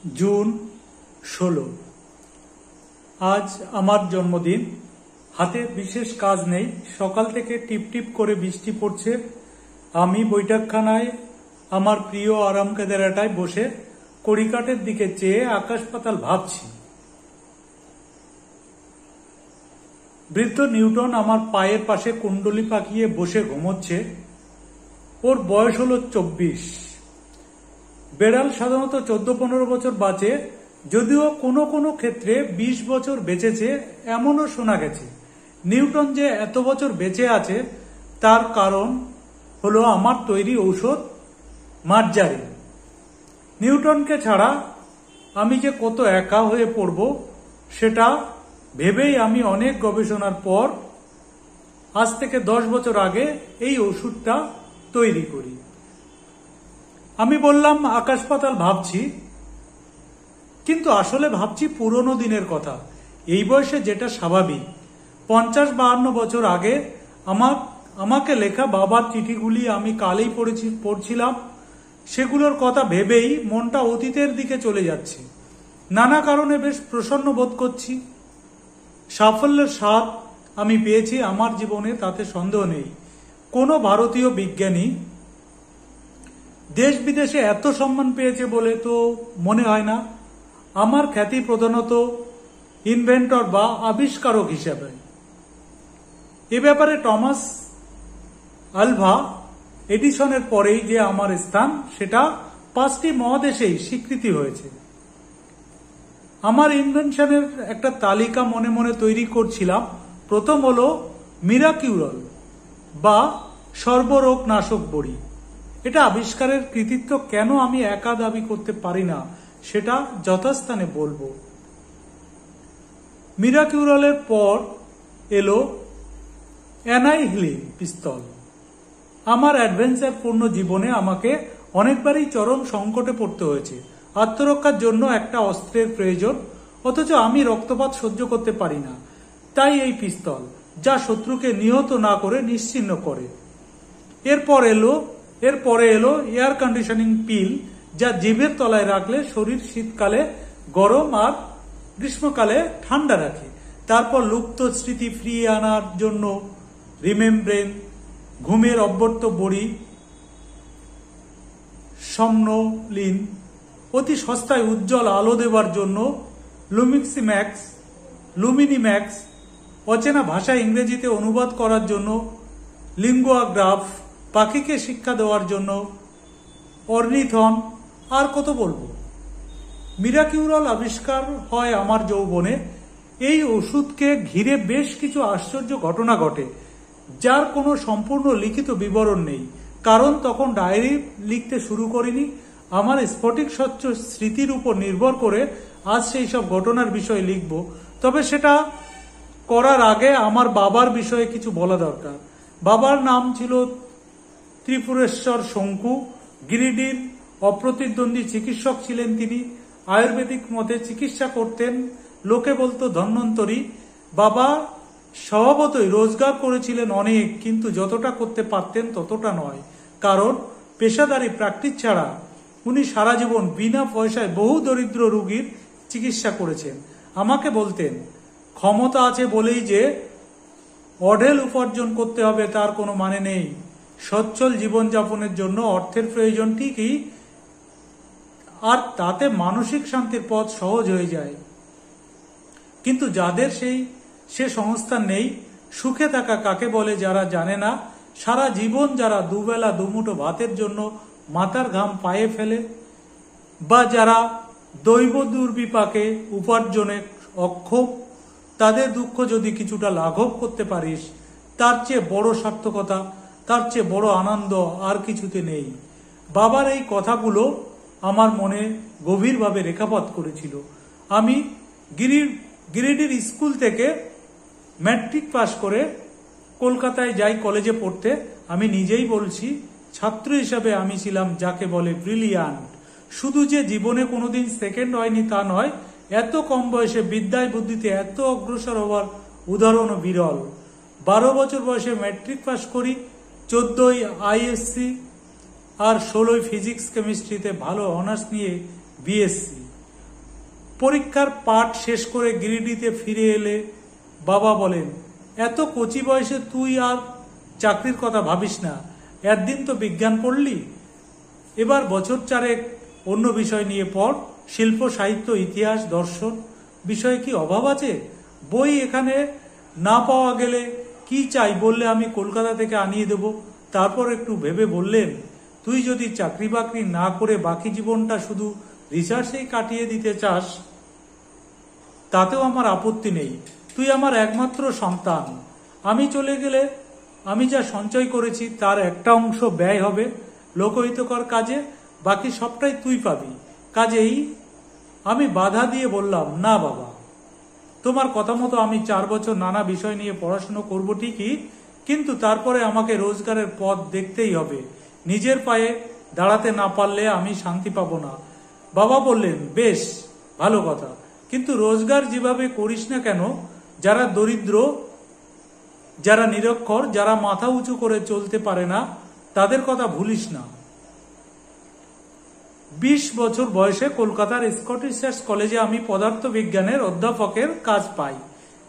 जून 16 आज আমার জন্মদিন। হাতে বিশেষ কাজ নেই, সকাল থেকে টিপ টিপ করে বৃষ্টি পড়ছে। আমি বৈঠকখানায় আমার প্রিয় আরাম কেদারাটায় বসে কড়িকাঠের দিকে চেয়ে আকাশ পাতাল ভাবছি। বৃদ্ধ নিউটন আমার পায়ের পাশে কুণ্ডলি পাকিয়ে বসে ঘুমোচ্ছে। ওর বয়স হলো 24। বেড়াল সাধারণত 14-15 বছর বাঁচে, যদিও কোনো কোনো ক্ষেত্রে 20 বছর বেঁচেছে এমনও শোনা গেছে। নিউটন যে এত বছর বেঁচে আছে তার কারণ হলো আমার তৈরি ঔষধ মার্জারিন। নিউটনকে ছাড়া আমি যে কত একা হয়ে পড়ব সেটা ভেবেই আমি অনেক গবেষণার পর আজ থেকে 10 বছর আগে এই ওষুধটা তৈরি করি। আমি বললাম আকাশ পাতাল ভাবছি, কিন্তু আসলে ভাবছি পুরনো দিনের কথা, এই বয়সে যেটা স্বাভাবিক। 50-52 বছর আগে আমাকে লেখা বাবার চিঠিগুলি আমি কালেই পড়ছিলাম। সেগুলোর কথা ভেবেই মনটা অতীতের দিকে চলে যাচ্ছে। নানা কারণে বেশ প্রসন্ন বোধ করছি। সাফল্যের স্বাদ আমি পেয়েছি আমার জীবনে, তাতে সন্দেহ নেই। কোনো ভারতীয় বিজ্ঞানী দেশ বিদেশে এত সম্মান পেয়েছে বলে তো মনে হয় না। আমার খ্যাতি প্রধানত ইনভেন্টর বা আবিষ্কারক হিসেবে। এ ব্যাপারে টমাস আলভা এডিসনের পরেই যে আমার স্থান, সেটা 5টি মহাদেশেই স্বীকৃতি হয়েছে। আমার ইনভেনশনের একটা তালিকা মনে মনে তৈরি করছিলাম। প্রথম হলো মিরাকিউরল বা সর্বরোগ নাশক বড়ি। এটা আবিষ্কারের কৃতিত্ব কেন আমি একা দাবি করতে পারি না সেটা যথাস্থানে বলবো। মিরাকিউরলের পর এলো অ্যানাইহিলিন পিস্তল। আমার অ্যাডভেঞ্চার পূর্ণ জীবনে আমাকে অনেকবারই চরম সংকটে পড়তে হয়েছে। আত্মরক্ষার জন্য একটা অস্ত্রের প্রয়োজন, অথচ আমি রক্তপাত সহ্য করতে পারি না। তাই এই পিস্তল, যা শত্রুকে নিহত না করে নিশ্চিহ্ন করে। এরপরে এলো এয়ার কন্ডিশনিং পিল, যা জিভের তলায় রাখলে শরীর শীতকালে গরম আর গ্রীষ্মকালে ঠান্ডা রাখে। তারপর লুপ্ত স্মৃতি ফিরিয়ে আনার জন্য রিমেম্ব্রেন, ঘুমের অব্যর্থ বড়ি, সমনোলিন, অতি সস্তায় উজ্জ্বল আলো দেবার জন্য লুমিনিম্যাক্স, অচেনা ভাষা ইংরেজিতে অনুবাদ করার জন্য লিঙ্গুয়া গ্রাফ, পাখিকে শিক্ষা দেওয়ার জন্য অর্নিথন, আর কত বলবো। মিরাকিউরল আবিষ্কার হয় আমার যৌবনে। এই ওষুধকে ঘিরে বেশ কিছু আশ্চর্য ঘটনা ঘটে, যার কোনো সম্পূর্ণ লিখিত বিবরণ নেই, কারণ তখন ডায়েরি লিখতে শুরু করিনি। আমার স্ফটিক স্বচ্ছ স্মৃতির উপর নির্ভর করে আজ সেই সব ঘটনার বিষয়ে লিখব। তবে সেটা করার আগে আমার বাবার বিষয়ে কিছু বলা দরকার। বাবার নাম ছিল ত্রিপুরেশ্বর শঙ্কু। গিরিডির অপ্রতিদ্বন্দ্বী চিকিৎসক ছিলেন তিনি। আয়ুর্বেদিক মতে চিকিৎসা করতেন, লোকে বলতো ধন্বন্তরী। বাবা স্বভাবতই রোজগার করেছিলেন অনেক, কিন্তু যতটা করতে পারতেন ততটা নয়, কারণ পেশাদারি প্র্যাকটিস ছাড়া উনি সারা জীবন বিনা পয়সায় বহু দরিদ্র রোগীর চিকিৎসা করেছেন। আমাকে বলতেন, ক্ষমতা আছে বলেই যে অঢেল উপার্জন করতে হবে তার কোনো মানে নেই। সচ্ছল জীবনযাপনের জন্য অর্থের প্রয়োজন ঠিকই, আর তাতে মানসিক শান্তির পথ সহজ হয়ে যায়। কিন্তু যাদের সে সংস্থা নেই, সুখে থাকা কাকে বলে যারা জানে না, সারা জীবন যারা দুবেলা দুমুঠো ভাতের জন্য মাথার ঘাম পায়ে ফেলে, বা যারা দৈব দুর্বিপাকে উপার্জনে অক্ষম, তাদের দুঃখ যদি কিছুটা লাঘব করতে পারিস, তার চেয়ে বড় সার্থকতা, তার চেয়ে বড় আনন্দ আর কিছুতে নেই। বাবার এই কথাগুলো আমার মনে গভীরভাবে রেখাপাত করেছিল। আমি গিরিডির স্কুল থেকে ম্যাট্রিক পাশ করে কলকাতায় যাই কলেজে পড়তে। আমি নিজেই বলছি, ছাত্র হিসাবে আমি ছিলাম যাকে বলে ব্রিলিয়ান্ট। শুধু যে জীবনে কোনোদিন সেকেন্ড হয়নি তা নয়, এত কম বয়সে বিদ্যায় বুদ্ধিতে এত অগ্রসর হওয়ার উদাহরণও বিরল। 12 বছর বয়সে ম্যাট্রিক পাশ করি, 14ই আইএসসি আর 16ই ফিজিক্স কেমিস্ট্রিতে ভালো অনার্স নিয়ে বিএসসি। পরীক্ষার পাঠ শেষ করে গিরিডিতে ফিরে এলে বাবা বলেন, এত কচি বয়সে তুই আর চাকরির কথা ভাবিস না, একদিন তো বিজ্ঞান পড়লি, এবার বছর চারেক অন্য বিষয় নিয়ে পড়, শিল্প সাহিত্য ইতিহাস দর্শন বিষয়ে কি অভাব আছে? বই এখানে না পাওয়া গেলে কি চাই বললে আমি কলকাতা থেকে আনিয়ে দেব। তারপর একটু ভেবে বললেন, তুই যদি চাকরি বাকরি না করে বাকি জীবনটা শুধু রিসার্চেই কাটিয়ে দিতে চাস তাতেও আমার আপত্তি নেই। তুই আমার একমাত্র সন্তান। আমি চলে গেলে আমি যা সঞ্চয় করেছি তার একটা অংশ ব্যয় হবে লোকহিতকর কাজে, বাকি সবটাই তুই পাবি। কাজেই আমি বাধা দিয়ে বললাম, না বাবা, তোমার কথা মতো আমি 4 বছর নানা বিষয় নিয়ে পড়াশুনো করব ঠিকই, কিন্তু তারপরে আমাকে রোজগারের পথ দেখতেই হবে। নিজের পায়ে দাঁড়াতে না পারলে আমি শান্তি পাবো না। বাবা বললেন, বেশ ভালো কথা, কিন্তু রোজগার যেভাবে করিস না কেন, যারা দরিদ্র, যারা নিরক্ষর, যারা মাথা উঁচু করে চলতে পারে না, তাদের কথা ভুলিস না। 20 বছর বয়সে কলকাতার স্কটিশ চার্চ কলেজে আমি পদার্থ বিজ্ঞানের অধ্যাপকের কাজ পাই।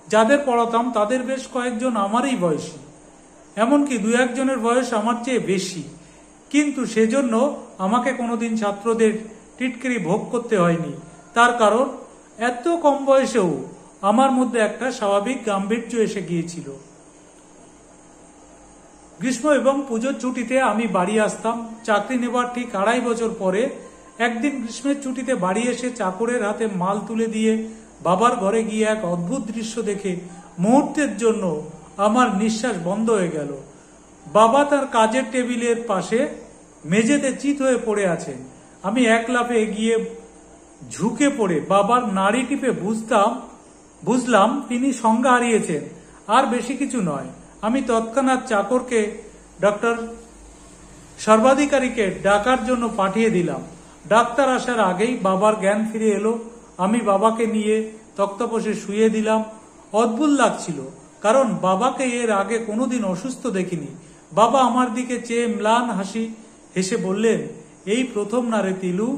যাদের পড়াতাম তাদের বেশ কয়েকজন আমারই বয়সী, এমনকি 2-1 জনের বয়স আমার চেয়ে বেশি, কিন্তু সেজন্য আমাকে কোনোদিন ছাত্রদের টিটকিরি ভোগ করতে হয়নি। তার কারণ এত কম বয়সেও আমার মধ্যে একটা স্বাভাবিক গাম্ভীর্য এসে গিয়েছিল। গ্রীষ্ম এবং পুজোর ছুটিতে আমি বাড়ি আসতাম। চাকরি নেবার ঠিক 2.5 বছর পরে একদিন গ্রীষ্মের ছুটিতে বাড়ি এসে চাকরের হাতে মাল তুলে দিয়ে বাবার ঘরে গিয়ে এক অদ্ভুত দৃশ্য দেখে মুহূর্তের জন্য আমার নিঃশ্বাস বন্ধ হয়ে গেল। বাবা তার কাজের টেবিলের পাশে মেঝেতে চিত হয়ে পড়ে আছেন। আমি এক লাফে এগিয়ে ঝুঁকে পড়ে বাবার নাড়ি টিপে বুঝলাম তিনি সংজ্ঞা হারিয়েছেন, আর বেশি কিছু নয়। আমি তৎক্ষণাৎ চাকরকে ডক্টর সর্বাধিকারীকে ডাকার জন্য পাঠিয়ে দিলাম। ডাক্তার আসার আগেই বাবার জ্ঞান ফিরে এলো। আমি বাবাকে নিয়ে তক্তপোষে শুয়ে দিলাম। অদ্ভুত লাগছিল, কারণ বাবাকে এর আগে কোনোদিন অসুস্থ দেখিনি। বাবা আমার দিকে চেয়ে ম্লান হাসি হেসে বললেন, এই প্রথম না রে তিলু,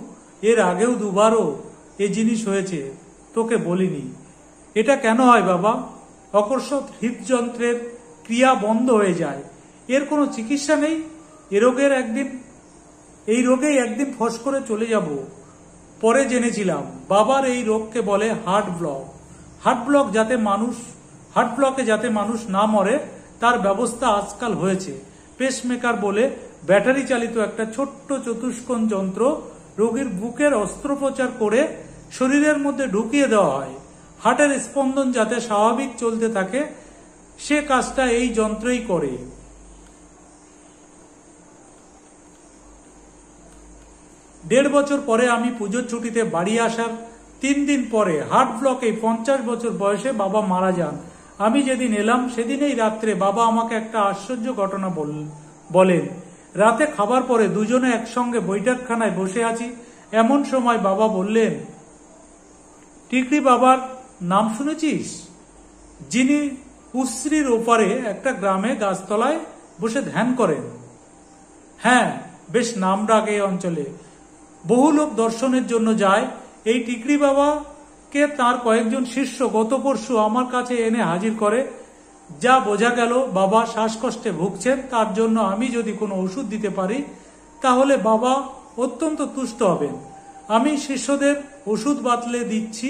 এর আগেও 2বারও এ জিনিস হয়েছে, তোকে বলিনি। এটা কেন হয় বাবা? অকস্মাৎ হৃদযন্ত্রের ক্রিয়া বন্ধ হয়ে যায়, এর কোনো চিকিৎসা নেই। এই রোগেই একদিন ফস করে চলে যাব। পরে জেনেছিলাম বাবার এই রোগকে বলে হার্ট ব্লক। হার্ট ব্লকে যাতে মানুষ না মরে তার ব্যবস্থা আজকাল হয়েছে। পেসমেকার বলে ব্যাটারি চালিত একটা ছোট্ট চতুষ্কোণ যন্ত্র রোগীর বুকের অস্ত্রোপচার করে শরীরের মধ্যে ঢুকিয়ে দেওয়া হয়। হার্টের স্পন্দন যাতে স্বাভাবিক চলতে থাকে সে কাজটা এই যন্ত্রই করে। 1.5 বছর পরে আমি পুজোর ছুটিতে বাড়ি আসার 3 দিন পরে হার্ট ব্লকে 50 বছর বয়সে বাবা মারা যান। আমি যেদিন এলাম সেদিনেই রাত্রে বাবা আমাকে একটা আশ্চর্য ঘটনা বলেন। রাতে খাবার পরে দুজনে একসঙ্গে বৈঠকখানায় বসে আছি, এমন সময় বাবা বললেন, টিকরি বাবার নাম শুনেছিস? যিনি উশ্রীর ওপারে একটা গ্রামে গাছতলায় বসে ধ্যান করেন। হ্যাঁ, বেশ নাম ডাক এই অঞ্চলে, বহু লোক দর্শনের জন্য যায়। এই টিকরি বাবাকে তার কয়েকজন শিষ্য গত পরশু আমার কাছে এনে হাজির করে। যা বোঝা গেল বাবা শ্বাসকষ্টে ভুগছেন, তার জন্য আমি যদি কোনো ওষুধ দিতে পারি তাহলে বাবা অত্যন্ত তুষ্ট হবেন। আমি শিষ্যদের ওষুধ বাতলে দিচ্ছি,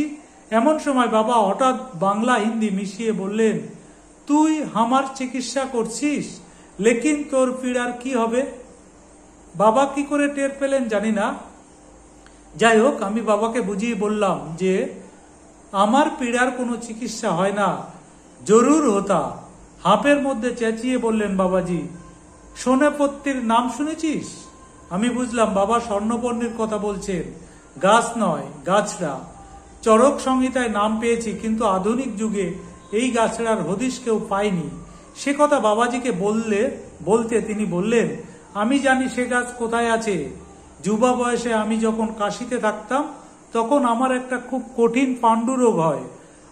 এমন সময় বাবা হঠাৎ বাংলা হিন্দি মিশিয়ে বললেন, তুই আমার চিকিৎসা করছিস, লেকিন তোর পীড়ার কি হবে? বাবা কি করে টের পেলেন জানি না। যাই হোক, আমি বাবাকে বুঝিয়ে বললাম যে আমার পীড়ার কোনো চিকিৎসা হয় না, জরুর হতা। হাঁপের মধ্যে চেঁচিয়ে বললেন বাবাজি, সোনেপত্তির নাম শুনেছিস? আমি বুঝলাম বাবা স্বর্ণপর্ণির কথা বলছেন, গাছ নয় গাছড়া। চরক সংহিতায় নাম পেয়েছি, কিন্তু আধুনিক যুগে এই গাছড়ার হদিশ কেউ পায়নি। সে কথা বাবাজিকে বলতে তিনি বললেন, আমি জানি সে গাছ কোথায় আছে। যুবা বয়সে আমি যখন কাশিতে থাকতাম তখন আমার একটা খুব কঠিন পাণ্ডু রোগ হয়।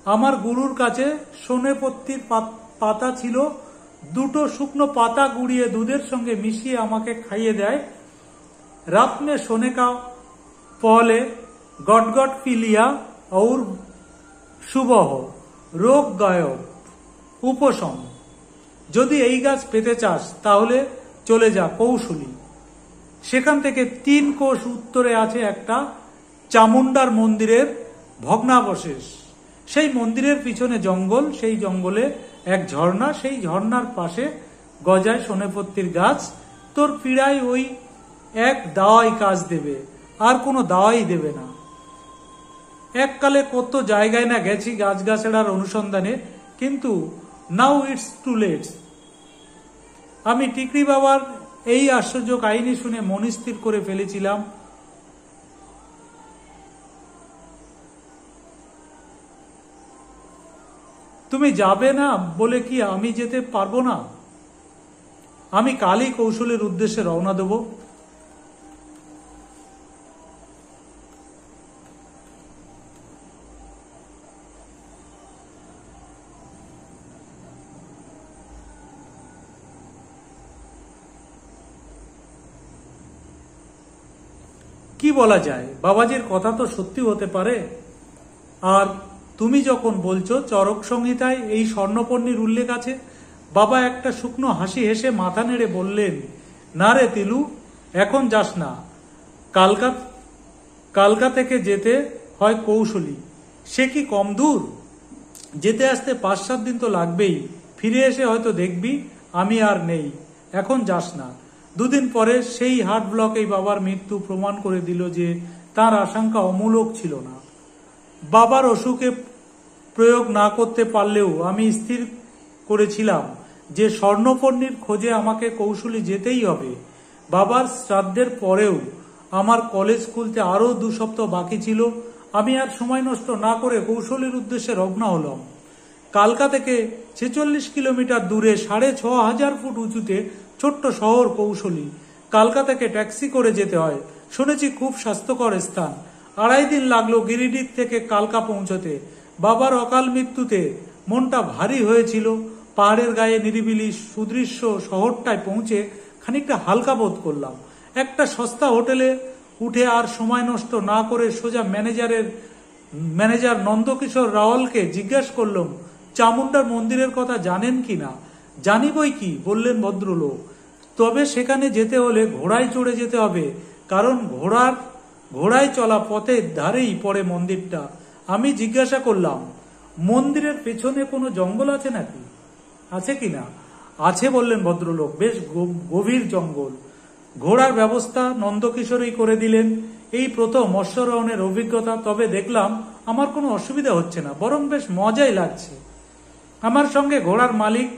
আমার গুরুর কাছে সোনেপত্তির পাতা ছিল। 2টো শুকনো পাতা গুঁড়িয়ে দুধের সঙ্গে মিশিয়ে আমাকে খাইয়ে দেয়। রাত মে সোনে কা পহলে গট গট পি লিয়া और সুবহ, রোগ গায়ব, উপশম। যদি এই গাছ পেতে চাস তাহলে চলে যা কৌশলী। সেখান থেকে 3 কোষ উত্তরে আছে একটা চামুন্ডার মন্দিরের ভগ্নাবশেষ। সেই মন্দিরের পিছনে জঙ্গল, সেই জঙ্গলে এক ঝর্ণা, সেই ঝর্ণার পাশে গজায় শোনেপত্তির গাছ। তোর পীড়ায় ওই এক দাওয়াই কাজ দেবে, আর কোনো দাওয়াই দেবে না। এককালে কত জায়গায় না গেছি গাছগাছড়ার অনুসন্ধানে, কিন্তু নাও ইটস টু লেট। আমি টিকরি বাবার এই আশ্চর্য কাহিনী শুনে মনস্থির করে ফেলেছিলাম, তুমি যাবে না বলে কি আমি যেতে পারবো না? আমি কালই কৌশলের উদ্দেশ্যে রওনা দেব। কি বলা যায়, বাবাজির কথা তো সত্যি হতে পারে। আর তুমি যখন বলছো চরক সংহিতায় এই স্বর্ণপর্ণির উল্লেখ আছে, বাবা একটা শুকনো হাসি হেসে মাথা নেড়ে বললেন, না রে তিলু, এখন যাস না। কালকা থেকে যেতে হয় কৌশলী। সে কি কম দূর? যেতে আসতে 5-7 দিন তো লাগবেই। ফিরে এসে হয়তো দেখবি আমি আর নেই। এখন যাস না। 2 দিন পরে সেই হার্ট ব্লকেই বাবার মৃত্যু প্রমাণ করে দিল যে তার আশঙ্কা অমূলক ছিল না। বাবার অসুখে প্রয়োগ না করতে পারলেও আমি স্থির করেছিলাম যে স্বর্ণপর্ণির খোঁজে আমাকে কৌশলী যেতেই হবে। বাবার শ্রাদ্ধের পরেও আমার কলেজ খুলতে আরো 2 সপ্তাহ বাকি ছিল। আমি আর সময় নষ্ট না করে কৌশলীর উদ্দেশ্যে রওনা হলাম। কালকা থেকে 46 কিলোমিটার দূরে 6500 ফুট উঁচুতে ছোট্ট শহর কৌশলী। কালকা থেকে ট্যাক্সি করে যেতে হয়। শুনেছি খুব স্বাস্থ্যকর স্থান। 2.5 দিন লাগলো গিরিডিহ থেকে কালকা পৌঁছতে। বাবার অকাল মৃত্যুতে মনটা ভারী হয়েছিল। পাহাড়ের গায়ে নিরিবিলি সুদৃশ্য শহরটায় পৌঁছে খানিকটা হালকা বোধ করলাম। একটা সস্তা হোটেলে উঠে আর সময় নষ্ট না করে সোজা ম্যানেজার নন্দকিশোর রাওয়ালকে জিজ্ঞাসা করলাম চামুন্ডার মন্দিরের কথা জানেন কি না। জানি বই কি, বললেন ভদ্রলোক। তবে সেখানে যেতে হলে ঘোড়ায় চড়ে যেতে হবে, কারণ ঘোড়ায় চলা পথের ধারেই পড়ে মন্দিরটা। আমি জিজ্ঞাসা করলাম, মন্দিরের পেছনে কোনো জঙ্গল আছে নাকি? আছে কিনা? আছে বললেন ভদ্রলোক, বেশ গভীর জঙ্গল। ঘোড়ার ব্যবস্থা নন্দকিশোরই করে দিলেন। এই প্রথম অশ্বারোহণের অভিজ্ঞতা। তবে দেখলাম আমার কোনো অসুবিধা হচ্ছে না, বরং বেশ মজাই লাগছে। আমার সঙ্গে ঘোড়ার মালিক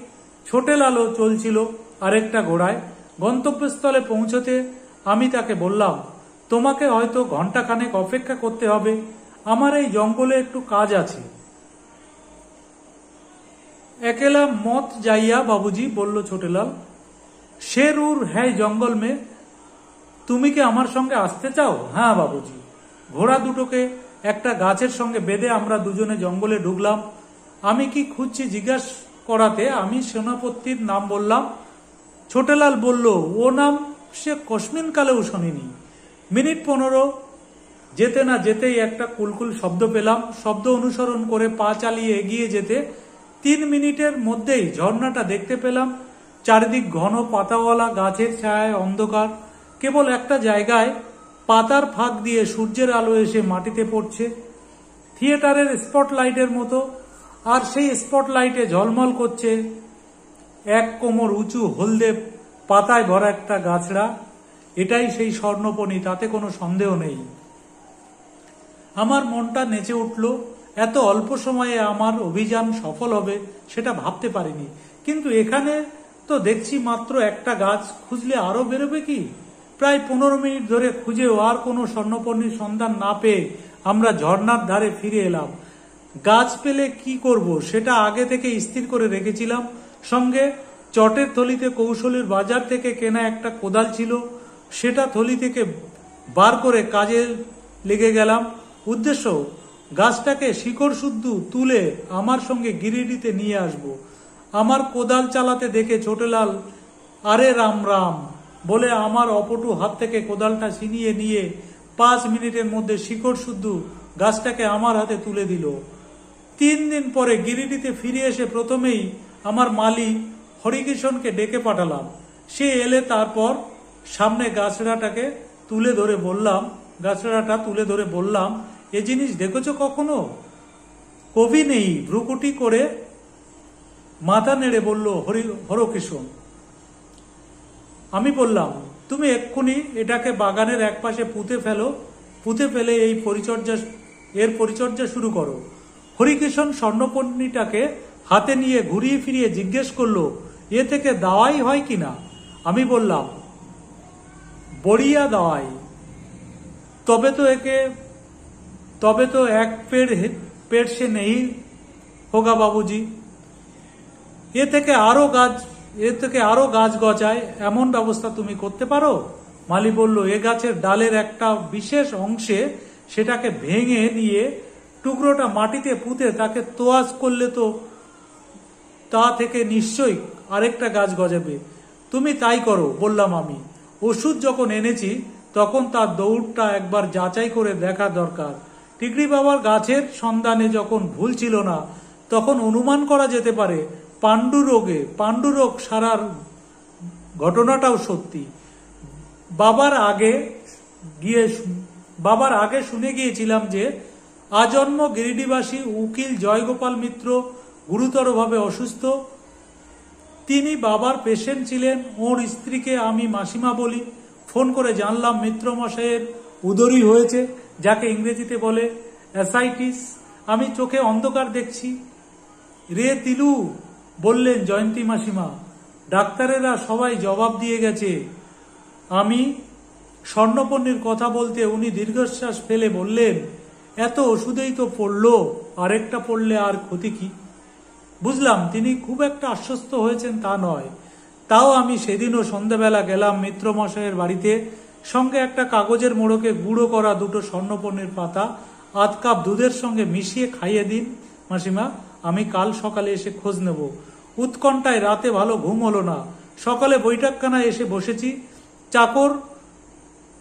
ছোটেলালও চলছিল আরেকটা ঘোড়ায়। গন্তব্যস্থলে পৌঁছতে আমি তাকে বললাম, তোমাকে হয়তো ঘন্টাখানেক অপেক্ষা করতে হবে, আমার এই জঙ্গলে একটু কাজ আছে। একেলা মত যাইয়া বাবুজি, বলল ছোটেলাল। শেরুর হ্যাঁ জঙ্গল মে, তুমি কি আমার সঙ্গে আসতে চাও? হ্যাঁ বাবুজি। ঘোড়া দুটোকে একটা গাছের সঙ্গে বেঁধে আমরা দুজনে জঙ্গলে ঢুকলাম। আমি কি খুঁজছি জিজ্ঞাসা করাতে আমি সেনাপতির নাম বললাম। ছোটেলাল বলল, ও নাম সে কসমিন কালেও শোনেনি। মিনিট 15 যেতে না যেতেই একটা কুলকুল শব্দ পেলাম। শব্দ অনুসরণ করে পা চালিয়ে এগিয়ে যেতে 3 মিনিটের মধ্যেই ঝর্ণাটা দেখতে পেলাম। চারিদিক ঘন পাতাওয়ালা গাছের ছায়ায় অন্ধকার। কেবল একটা জায়গায় পাতার ফাঁক দিয়ে সূর্যের আলো এসে মাটিতে পড়ছে, থিয়েটারের স্পটলাইটের মতো। আর সেই স্পটলাইটে ঝলমল করছে 1 কোমর উঁচু হলদে পাতায় ভরা একটা গাছড়া। এটাই সেই স্বর্ণপণি, তাতে কোনো সন্দেহ নেই। আমার মনটা নেচে উঠল। এত অল্প সময়ে আমার অভিযান সফল হবে সেটা ভাবতে পারিনি। কিন্তু এখানে তো দেখছি মাত্র একটা গাছ, খুঁজলে আরো বেরোবে কি? প্রায় 15 মিনিট ধরে খুঁজেও আর কোনো স্বর্ণপর্ণির সন্ধান না পেয়ে আমরা ঝর্ণার ধারে ফিরে এলাম। গাছ পেলে কি করব সেটা আগে থেকে স্থির করে রেখেছিলাম। সঙ্গে চটের থলিতে কৌশলীর বাজার থেকে কেনা একটা কোদাল ছিল, সেটা থলি থেকে বার করে কাজে লেগে গেলাম। উদ্দেশ্য, গাছটাকে শিকড় শুদ্ধ তুলে আমার সঙ্গে গিরিডিতে নিয়ে আসব। আমার কোদাল চালাতে দেখে ছোটেলাল আরে রাম রাম বলে আমার অপটু হাত থেকে কোদালটা ছিনিয়ে নিয়ে 5 মিনিটের মধ্যে শিকড় শুদ্ধ গাছটাকে আমার হাতে তুলে দিল। 3 দিন পরে গিরিডিতে ফিরে এসে প্রথমেই আমার মালি হরিকিশনকে ডেকে পাঠালাম। সে এলে তারপর সামনে গাছড়াটা তুলে ধরে বললাম, এ জিনিস দেখেছো কখনো? কবি নেই ভ্রুকুটি করে মাথা নেড়ে বলল হরকিশন। আমি বললাম, তুমি এক্ষুনি এটাকে বাগানের একপাশে পুঁতে ফেলে এর পরিচর্যা শুরু করো। হরিকিশন স্বর্ণপর্ণীটাকে হাতে নিয়ে ঘুরিয়ে ফিরিয়ে জিজ্ঞেস করলো, এ থেকে দাওয়াই হয় কিনা? আমি বললাম, বড়িয়া দাওয়াই। তবে তো এক পেड़ से नहीं होगा বাবুজি। এ থেকে আরো গাছ গজায় এমন ব্যবস্থা তুমি করতে পারো? মালি বলল, এ গাছের ডালের একটা বিশেষ অংশে সেটাকে ভেঙে নিয়ে টুকরোটা মাটিতে পুঁতে তাকে তোয়াজ করলে তো তা থেকে নিশ্চয়ই আরেকটা গাছ গজাবে। তুমি তাই করো, বললাম আমি। ওষুধ যখন এনেছি তখন তার দৌড়টা একবার যাচাই করে দেখা দরকার। টিকরি বাবার গাছের সন্ধানে যখন ভুল ছিল না, তখন অনুমান করা যেতে পারে পাণ্ডুরোগ সারার ঘটনাটাও সত্যি। বাবার আগে শুনে গিয়েছিলাম যে আজন্ম গিরিডিবাসী উকিল জয়গোপাল মিত্র গুরুতরভাবে অসুস্থ। তিনি বাবার পেশেন্ট ছিলেন। ওর স্ত্রীকে আমি মাসিমা বলি। ফোন করে জানলাম মিত্রমশাইয়ের উদরী হয়েছে, যাকে ইংরেজিতে বলে অ্যাসাইটিস। আমি চোখে অন্ধকার দেখছি। রে তিলু, বললেন জয়ন্তী মাসিমা। ডাক্তারেরা সবাই জবাব দিয়ে গেছে। আমি স্বর্ণপর্ণীর কথা বলতে উনি দীর্ঘশ্বাস ফেলে বললেন, এত ওষুধেই তো পড়লো, আরেকটা পড়লে আর ক্ষতি কি? বুঝলাম তিনি খুব একটা আশ্বস্ত হয়েছেন তা নয়। তাও আমি সেদিনও সন্ধ্যাবেলা গেলাম মিত্রমশাইয়ের বাড়িতে। সঙ্গে একটা কাগজের মোড়কে গুঁড়ো করা 2টো স্বর্ণপর্ণীর পাতা 1/2 কাপ দুধের সঙ্গে মিশিয়ে খাইয়ে দিন মাসিমা, আমি কাল সকালে এসে খোঁজ নেব। উৎকণ্ঠায় রাতে ভালো ঘুম হলো না। সকালে বৈঠকখানায় এসে বসেছি। চাকর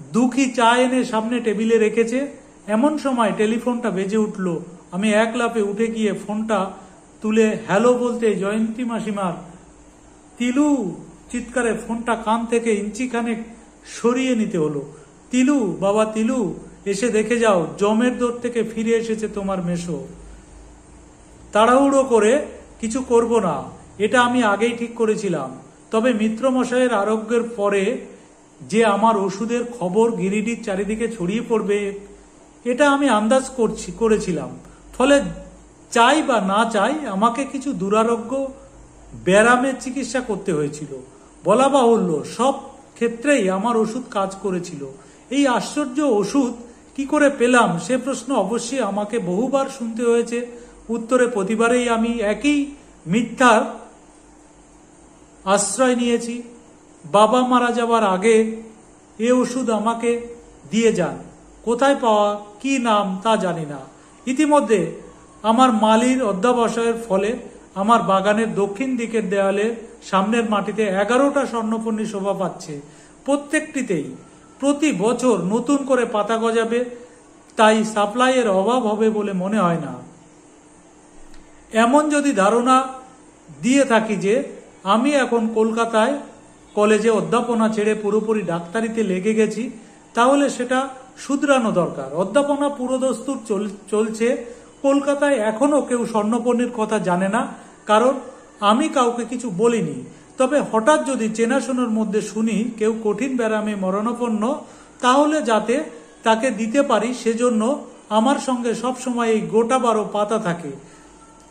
দুঃখী চা এনে সামনে টেবিলে রেখেছে। এমন সময় টেলিফোনটা বেজে উঠল। আমি এক লাফে উঠে গিয়ে ফোনটা তুলে হ্যালো বলতে জয়ন্তী মাসিমার তিলু চিৎকারে ফোনটা কান থেকে ইঞ্চিখানেক সরিয়ে নিতে হলো। তিলু, বাবা তিলু, এসে দেখে যাও, জমের দৌড় থেকে ফিরে এসেছে তোমার মেশো। তাড়াহুড়ো করে কিছু করব না, এটা আমি আগেই ঠিক করেছিলাম। তবে মিত্রমশাইয়ের আরোগ্যের পরে যে আমার ওষুধের খবর গিরিডির চারিদিকে ছড়িয়ে পড়বে, এটা আমি আন্দাজ করেছিলাম। ফলে চাই বা না চাই আমাকে কিছু দুরারোগ্য ব্যারামের চিকিৎসা করতে হয়েছিল। বলা বাহুল্য, সব ক্ষেত্রেই আমার ওষুধ কাজ করেছিল। এই আশ্চর্য ওষুধ কি করে পেলাম সে প্রশ্ন অবশ্যই আমাকে বহুবার শুনতে হয়েছে। উত্তরে প্রতিবারেই আমি একই মিথ্যার আশ্রয় নিয়েছি। বাবা মারা যাবার আগে এ ওষুধ আমাকে দিয়ে যান। কোথায় পাওয়া, কি নাম তা জানি না। ইতিমধ্যে আমার মালির অধ্যাবসায়ের ফলে আমার বাগানের দক্ষিণ দিকের দেয়ালে সামনের মাটিতে 11টা স্বর্ণপর্ণী শোভা পাচ্ছে। প্রত্যেকটিতেই প্রতি বছর নতুন করে পাতা গজাবে, তাই সাপ্লাইয়ের অভাব হবে বলে মনে হয় না। এমন যদি ধারণা দিয়ে থাকি যে আমি এখন কলকাতায় কলেজে অধ্যাপনা ছেড়ে পুরোপুরি ডাক্তারিতে লেগে গেছি, তাহলে সেটা শুধরানো দরকার। অধ্যাপনা পুরোদস্তুর চলছে। কলকাতায় এখনো কেউ স্বর্ণপর্ণীর কথা জানে না, কারণ আমি কাউকে কিছু বলিনি। তবে হঠাৎ যদি চেনাশোনার মধ্যে শুনি কেউ কঠিন ব্যারামে মরণাপন্ন, তাহলে যাতে তাকে দিতে পারি সেজন্য আমার সঙ্গে সবসময় এই গোটা 12 পাতা থাকে।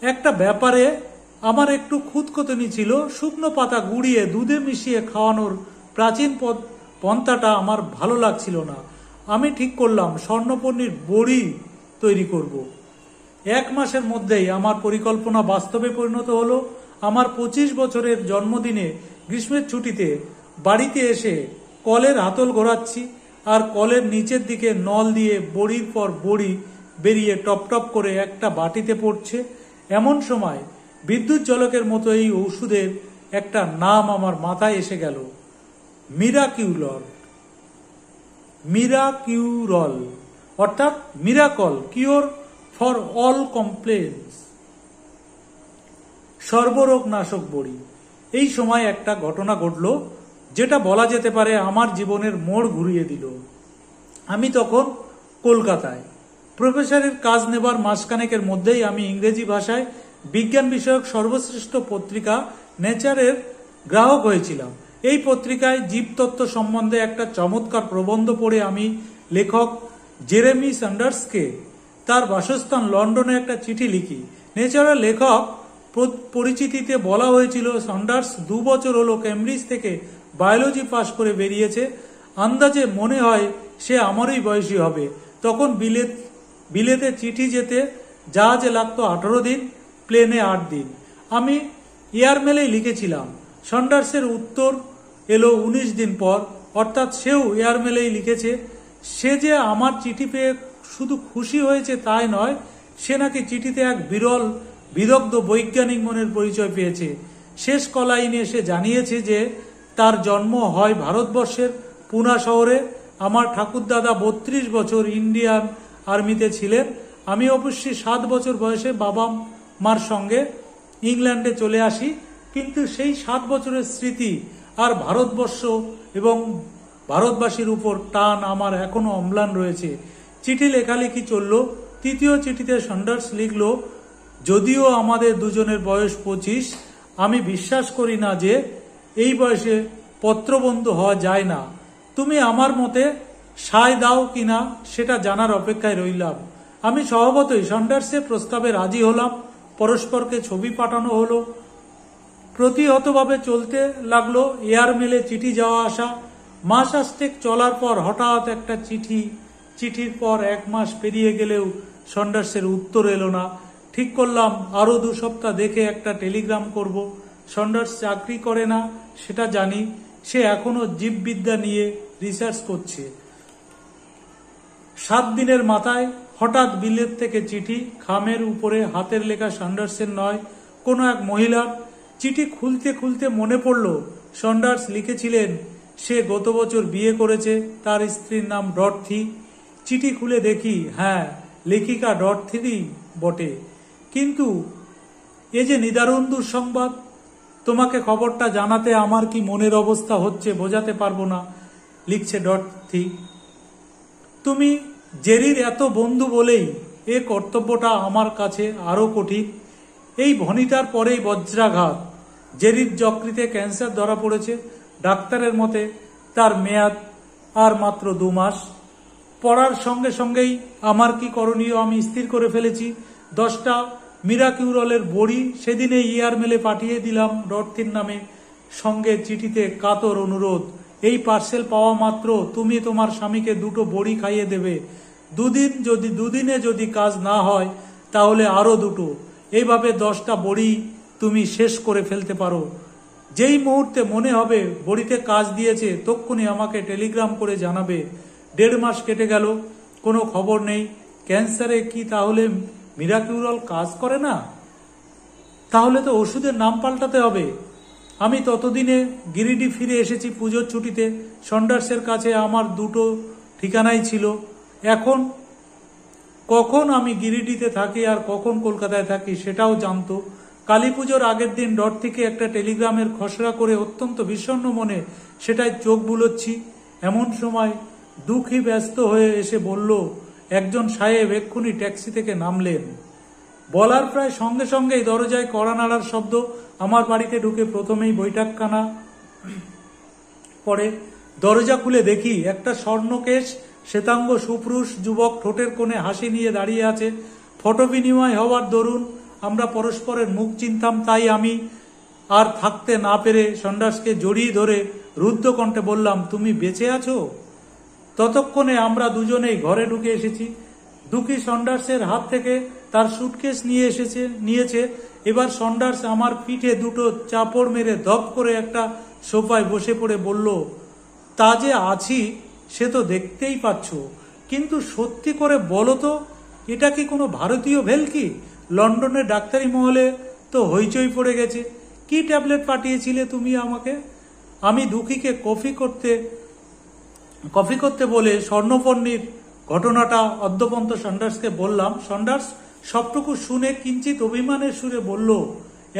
একটা ব্যাপারে আমার একটু খুঁতখুঁতনি ছিল। শুকনো পাতা গুঁড়িয়ে দুধে মিশিয়ে খাওয়ানোর প্রাচীন পন্থাটা আমার ভালো লাগছিল না। আমি ঠিক করলাম স্বর্ণপর্ণীর বড়ি তৈরি করব। 1 মাসের মধ্যেই আমার পরিকল্পনা বাস্তবে পরিণত হলো। আমার 25 বছরের জন্মদিনে গ্রীষ্মের ছুটিতে বাড়িতে এসে কলের হাতল ঘোরাচ্ছি, আর কলের নিচের দিকে নল দিয়ে বড়ির পর বড়ি বেরিয়ে টপ টপ করে একটা বাটিতে পড়ছে। এমন সময় বিদ্যুৎ ঝলকের মতো এই ওষুধের একটা নাম আমার মাথায় এসে গেল, মিরাকিউরল। অর্থাৎ miracle cure for all complaints, সর্বরোগ নাশক বড়ি। এই সময় একটা ঘটনা ঘটল যেটা বলা যেতে পারে আমার জীবনের মোড় ঘুরিয়ে দিল। আমি তখন কলকাতায় প্রফেসরের কাজ নেবার মাসখানেকের মধ্যেই আমি ইংরেজি ভাষায় বিজ্ঞান বিষয়ক সর্বশ্রেষ্ঠ পত্রিকা নেচারের গ্রাহক হয়েছিলাম। এই পত্রিকায় জীবতত্ত্ব সম্বন্ধে একটা চমৎকার প্রবন্ধ পড়ে আমি লেখক জেরেমি স্যান্ডার্সকে তার বাসস্থান লন্ডনে একটা চিঠি লিখি। নেচারের লেখক পরিচিতিতে বলা হয়েছিল স্যান্ডার্স 2 বছর হলো কেমব্রিজ থেকে বায়োলজি পাশ করে বেরিয়েছে। আন্দাজে মনে হয় সে আমারই বয়সী হবে। তখন বিলেতে চিঠি যেতে জাহাজে লাগতো 18 দিন, প্লেনে 8 দিন। আমি এয়ারমেলেই লিখেছিলাম। স্যান্ডার্সের উত্তর এলো 19 দিন পর, অর্থাৎ সেও এয়ারমেলেই লিখেছে। সে যে আমার চিঠি পেয়ে শুধু খুশি হয়েছে তাই নয়, সে নাকি চিঠিতে এক বিরল বিদগ্ধ বৈজ্ঞানিক মনের পরিচয় পেয়েছে। শেষ কলাইনে সে জানিয়েছে যে তার জন্ম হয় ভারতবর্ষের পুনা শহরে। আমার ঠাকুরদাদা 32 বছর ইন্ডিয়ান আর্মিতে ছিলেন। আমি অবশ্যই 7 বছর বয়সে বাবা মার সঙ্গে ইংল্যান্ডে চলে আসি, কিন্তু সেই 7 বছরের স্মৃতি আর ভারতবর্ষ এবং ভারতবাসীর উপর টান আমার এখনো অম্লান রয়েছে। চিঠি লেখালেখি চলল। তৃতীয় চিঠিতে স্যান্ডার্স লিখল, যদিও আমাদের দুজনের বয়স 25, আমি বিশ্বাস করি না যে এই বয়সে পত্রবন্ধু হওয়া যায় না। তুমি আমার মতে সায় দাও কিনা সেটা জানার অপেক্ষায় রইলাম। আমি স্বভাবতই স্যান্ডার্সের প্রস্তাবে রাজি হলাম। পরস্পরকে ছবি পাঠানো হলো। প্রতিহতভাবে চলতে লাগলো এয়ারমেলে চিঠি যাওয়া আসা। মাস 8 চলার পর হঠাৎ একটা চিঠির পর 1 মাস পেরিয়ে গেলেও স্যান্ডার্সের উত্তর এলো না। ঠিক করলাম আরো 2 সপ্তাহ দেখে একটা টেলিগ্রাম করব। স্যান্ডার্স চাকরি করে না সেটা জানি, সে এখনো জীববিদ্যা নিয়ে রিসার্চ করছে। 7 দিনের মাথায় হঠাৎ বিলেত থেকে চিঠি, খামের উপরে হাতের লেখা স্যান্ডার্সের নয়, কোনো এক মহিলার। চিঠি খুলতে খুলতে মনে পড়ল স্যান্ডার্স লিখেছিলেন সে গত বছর বিয়ে করেছে, তার স্ত্রীর নাম ডরথি। চিঠি খুলে দেখি, হ্যাঁ, লেখিকা ডরথিরই বটে। কিন্তু এ যে নিদারুণ দুঃসংবাদ। তোমাকে খবরটা জানাতে আমার কি মনের অবস্থা হচ্ছে বোঝাতে পারবো না। লিখছে ডরথি, তুমি জেরির এত বন্ধু বলেই এ কর্তব্যটা আমার কাছে আরো কঠিন। এই ভনিতার পরেই বজ্রাঘাত। জেরির যকৃতে ক্যান্সার ধরা পড়েছে। ডাক্তারের মতে তার মেয়াদ আর মাত্র 2 মাস। পড়ার সঙ্গে সঙ্গেই আমার কি করণীয় আমি স্থির করে ফেলেছি। 10টা মিরাকিউরলের বড়ি সেদিনে এয়ারমেলে পাঠিয়ে দিলাম ডরথির নামে। সঙ্গে চিঠিতে কাতর অনুরোধ, এই পার্সেল পাওয়া মাত্র তুমি তোমার স্বামীকে 2টো বড়ি খাইয়ে দেবে। দুদিনে যদি কাজ না হয় তাহলে আরো 2টো। এইভাবে 10টা বড়ি তুমি শেষ করে ফেলতে পারো। যেই মুহূর্তে মনে হবে বড়িতে কাজ দিয়েছে তক্ষুনি আমাকে টেলিগ্রাম করে জানাবে। 1.5 মাস কেটে গেল, কোনো খবর নেই। ক্যান্সারে কি তাহলে মিরাকিউরল কাজ করে না? তাহলে তো ওষুধের নাম পাল্টাতে হবে। আমি ততদিনে গিরিডি ফিরে এসেছি পুজোর ছুটিতে। স্যান্ডার্সের কাছে আমার 2টো ঠিকানাই ছিল। এখন কখন আমি গিরিডিতে থাকি আর কখন কলকাতায় থাকি সেটাও জানতো। কালী পুজোর আগের দিন ডরথিকে একটা টেলিগ্রামের খসড়া করে অত্যন্ত বিষণ্ণ মনে সেটাই চোখ বুলোচ্ছি। এমন সময় দুঃখী ব্যস্ত হয়ে এসে বলল, একজন সাহেব এক্ষুনি ট্যাক্সি থেকে নামলেন। বলার প্রায় সঙ্গে সঙ্গেই দরজায় কড়া নাড়ার শব্দ। আমার বাড়িতে ঢুকে প্রথমেই বৈঠকখানা পড়ে। দরজা খুলে দেখি একটা স্বর্ণকেশ শ্বেতাঙ্গ সুপুরুষ যুবক ঠোঁটের কোণে হাসি নিয়ে দাঁড়িয়ে আছে। ফটো বিনিময় হওয়ার দরুন আমরা পরস্পরের মুখ চিনতাম। তাই আমি আর থাকতে না পেরে স্যান্ডার্সকে জড়িয়ে ধরে রুদ্ধ কণ্ঠে বললাম, তুমি বেঁচে আছো? ততক্ষণে আমরা দুজনেই ঘরে ঢুকে এসেছি। দুঃখী স্যান্ডার্সের হাত থেকে তার সুটকেস নিয়েছে। এবার স্যান্ডার্স আমার পিঠে 2টো চাপড় মেরে ধপ করে একটা সোফায় বসে পড়ে বলল, তা যে আছি সে তো দেখতেই পাচ্ছ, কিন্তু সত্যি করে বলো তো, এটা কি কোনো ভারতীয় ভেলকি? লন্ডনে ডাক্তারি মহলে তো হইচই পড়ে গেছে। কি ট্যাবলেট পাঠিয়েছিলে তুমি আমাকে? আমি দুঃখীকে কফি করতে বলে স্বর্ণপর্ণীর ঘটনাটা অদ্যপন্ত সন্ডার্সকে বললাম। সন্ডার্স সবটুকু শুনে কিঞ্চিত অভিমানের সুরে বলল,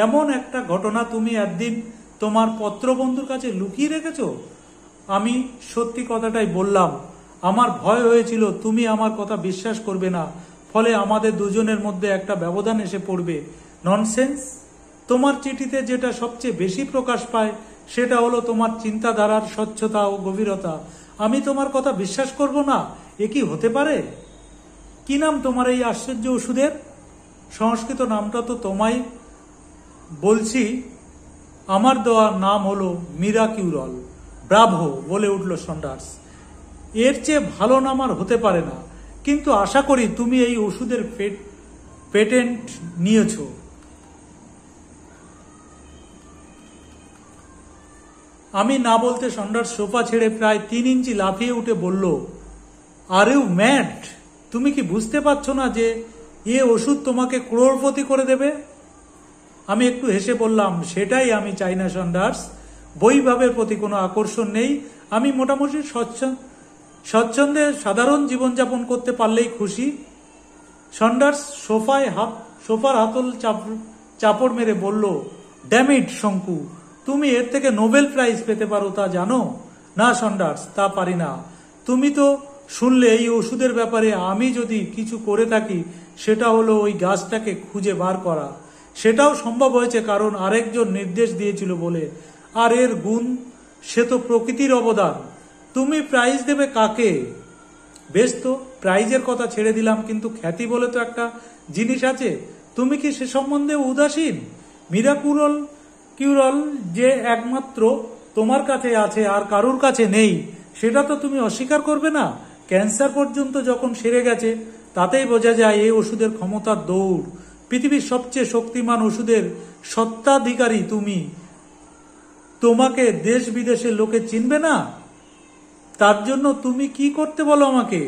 এমন একটা ঘটনা তুমি একদিন তোমার পত্রবন্ধুর কাছে লুকিয়ে রেখেছ? আমি সত্যি কথাটাই বললাম। আমার ভয় হয়েছিল তুমি আমার কথা বিশ্বাস করবে না, ফলে আমাদের দুজনের মধ্যে একটা ব্যবধান এসে পড়বে। ননসেন্স। তোমার চিঠিতে যেটা সবচেয়ে বেশি প্রকাশ পায় সেটা হলো তোমার চিন্তাধারার স্বচ্ছতা ও গভীরতা। আমি তোমার কথা বিশ্বাস করব না? এ কি হতে পারে? কি নাম তোমার এই আশ্চর্য ওষুধের? সংস্কৃত নামটা তো তোমায় বলছি। আমার দেওয়ার নাম হলো মিরাকিউরল। ব্রাভো, বলে উঠল সন্ডার্স। এর চেয়ে ভালো নাম আর হতে পারে না। কিন্তু আশা করি তুমি এই ওষুধের পেটেন্ট নিয়েছ। আমি না বলতে সন্ডার্স সোফা ছেড়ে প্রায় 3 ইঞ্চি লাফিয়ে উঠে বলল, আর ইউ ম্যাড? তুমি কি বুঝতে পারছো না যে এ ওষুধ তোমাকে ক্রোড়পতি করে দেবে? আমি একটু হেসে বললাম, সেটাই আমি চাই না সন্ডার্স। বৈভাবের প্রতি কোনো আকর্ষণ নেই। আমি মোটামুটি স্বচ্ছন্দে সাধারণ জীবনযাপন করতে পারলেই খুশি। সন্ডার্স সোফার হাতল চাপড় মেরে বলল, ড্যামিট শঙ্কু, তুমি এর থেকে নোবেল প্রাইজ পেতে পারো তা জানো? না সন্ডার্স, তা পারি না। তুমি তো শুনলে এই ওষুধের ব্যাপারে আমি যদি কিছু করে থাকি সেটা হলো ওই গাছটাকে খুঁজে বার করা। সেটাও সম্ভব হয়েছে কারণ আরেকজন নির্দেশ দিয়েছিল বলে। আর এর গুণ, সে তো প্রকৃতির অবদান। তুমি প্রাইজ দেবে কাকে? বেশ তো, প্রাইজের কথা ছেড়ে দিলাম, কিন্তু খ্যাতি বলে তো একটা জিনিস আছে। তুমি কি সে সম্বন্ধে উদাসীন? কিউরল যে একমাত্র তোমার কাছে আছে আর কারুর কাছে নেই, সেটা তো তুমি অস্বীকার করবে না। ক্যান্সার পর্যন্ত যখন সেরে গেছে, তাতেই বোঝা যায় এই ওষুধের ক্ষমতার দৌড়। পৃথিবীর সবচেয়ে শক্তিমান ওষুধের সত্ত্বাধিকারী তুমি। তোমাকে দেশ বিদেশের লোকে চিনবে না? তার জন্য তুমি কি করতে বলো আমাকে?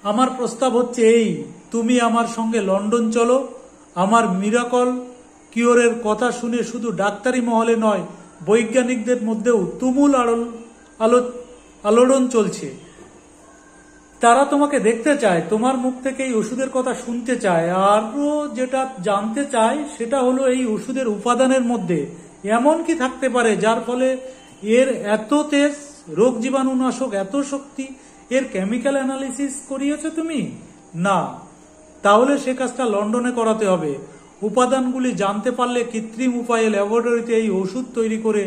আমার প্রস্তাব হচ্ছে এই, তুমি আমার সঙ্গে লন্ডন চলো। আমার মিরাকল কিওরের কথা শুনে শুধু ডাক্তারি মহলে নয়, বৈজ্ঞানিকদের মধ্যেও তুমুল আলোড়ন চলছে। তারা তোমাকে দেখতে চায়, তোমার মুখ থেকে এই ওষুধের কথা শুনতে চায়। আরও যেটা জানতে চায় সেটা হলো এই ওষুধের উপাদানের মধ্যে এমন কি থাকতে পারে যার ফলে এর এত তেজ, রোগ জীবাণুনাশক এত শক্তি। এর কেমিক্যাল অ্যানালিসিস করিয়েছ তুমি? না। তাহলে সে কাজটা লন্ডনে করাতে হবে। উপাদানগুলি জানতে পারলে কৃত্রিম উপায়ে ল্যাবরেটরিতে এই ওষুধ তৈরি করে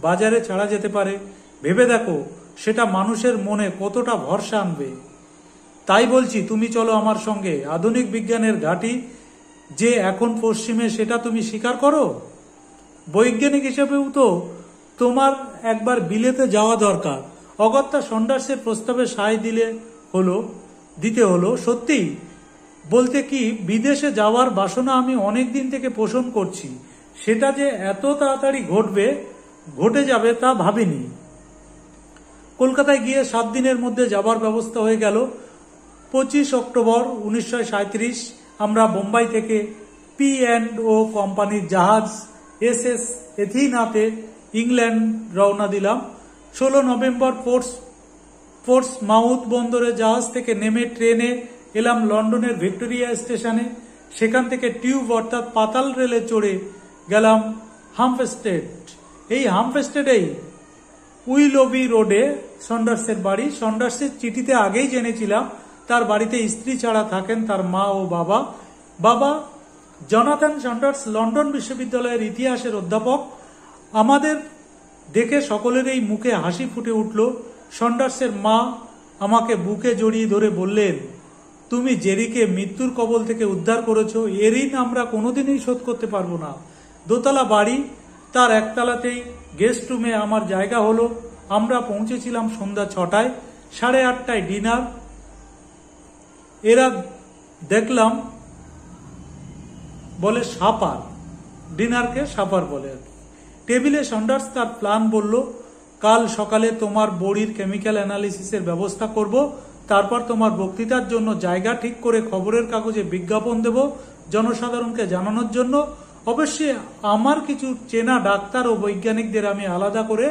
বাজারে ছাড়া যেতে পারে। ভেবে দেখো সেটা মানুষের মনে কতটা ভরসা আনবে। তাই বলছি, তুমি চলো আমার সঙ্গে। আধুনিক বিজ্ঞানের ঘাঁটি যে এখন পশ্চিমে, সেটা তুমি স্বীকার করো। বৈজ্ঞানিক হিসেবেও তো তোমার একবার বিলেতে যাওয়া দরকার। অগত্যা সন্ডার্সের প্রস্তাবে সায় দিতে হলো। সত্যি বলতে কি, বিদেশে যাওয়ার বাসনা আমি অনেক দিন থেকে পোষণ করছি। সেটা যে এত তাড়াতাড়ি ঘটে যাবে তা ভাবিনি। কলকাতায় গিয়ে 7 দিনের মধ্যে যাবার ব্যবস্থা হয়ে গেল। 25 অক্টোবর 1937 আমরা বোম্বাই থেকে P&O কোম্পানির জাহাজ SS এথিনাতে ইংল্যান্ড রওনা দিলাম। 16 নভেম্বর পোর্টসমাউথ বন্দরে জাহাজ থেকে নেমে ট্রেনে এলাম লন্ডনের ভিক্টোরিয়া স্টেশনে। সেখান থেকে টিউব অর্থাৎ পাতাল রেলে চড়ে গেলাম হাম্পস্টেড। এই হাম্পস্টেডেই উইলবি রোডে সন্ডার্সের বাড়ি। সন্ডার্সের চিঠিতে আগেই জেনেছিলাম তার বাড়িতে স্ত্রী ছাড়া থাকেন তার মা ও বাবা। বাবা জনাথন সন্ডার্স লন্ডন বিশ্ববিদ্যালয়ের ইতিহাসের অধ্যাপক। আমাদের দেখে সকলেরই মুখে হাসি ফুটে উঠল। সন্ডার্সের মা আমাকে বুকে জড়িয়ে ধরে বললেন, তুমি জেরিকে মৃত্যুর কবল থেকে উদ্ধার করেছো। এর ঋণ আমরা কোনোদিনই শোধ করতে পারবো না। দোতলা বাড়ি, তার একতলাতেই গেস্ট রুমে আমার জায়গা হলো। আমরা পৌঁছেছিলাম সন্ধ্যা 6টায়। 8:30টায় ডিনার। এরা দেখলাম বলে সাপার, ডিনারকে সাপার বলে। টেবিলে সন্ডার্স তার প্ল্যান বলল, কাল সকালে তোমার বড়ির কেমিক্যাল অ্যানালিসিসের ব্যবস্থা করব। তারপর তোমার বক্তৃতার জন্য জায়গা ঠিক করে খবরের কাগজে বিজ্ঞাপন দেব জনসাধারণকে জানানোর জন্য। অবশ্যই আমার কিছু চেনা ডাক্তার ও বৈজ্ঞানিকদের আমি আলাদা করে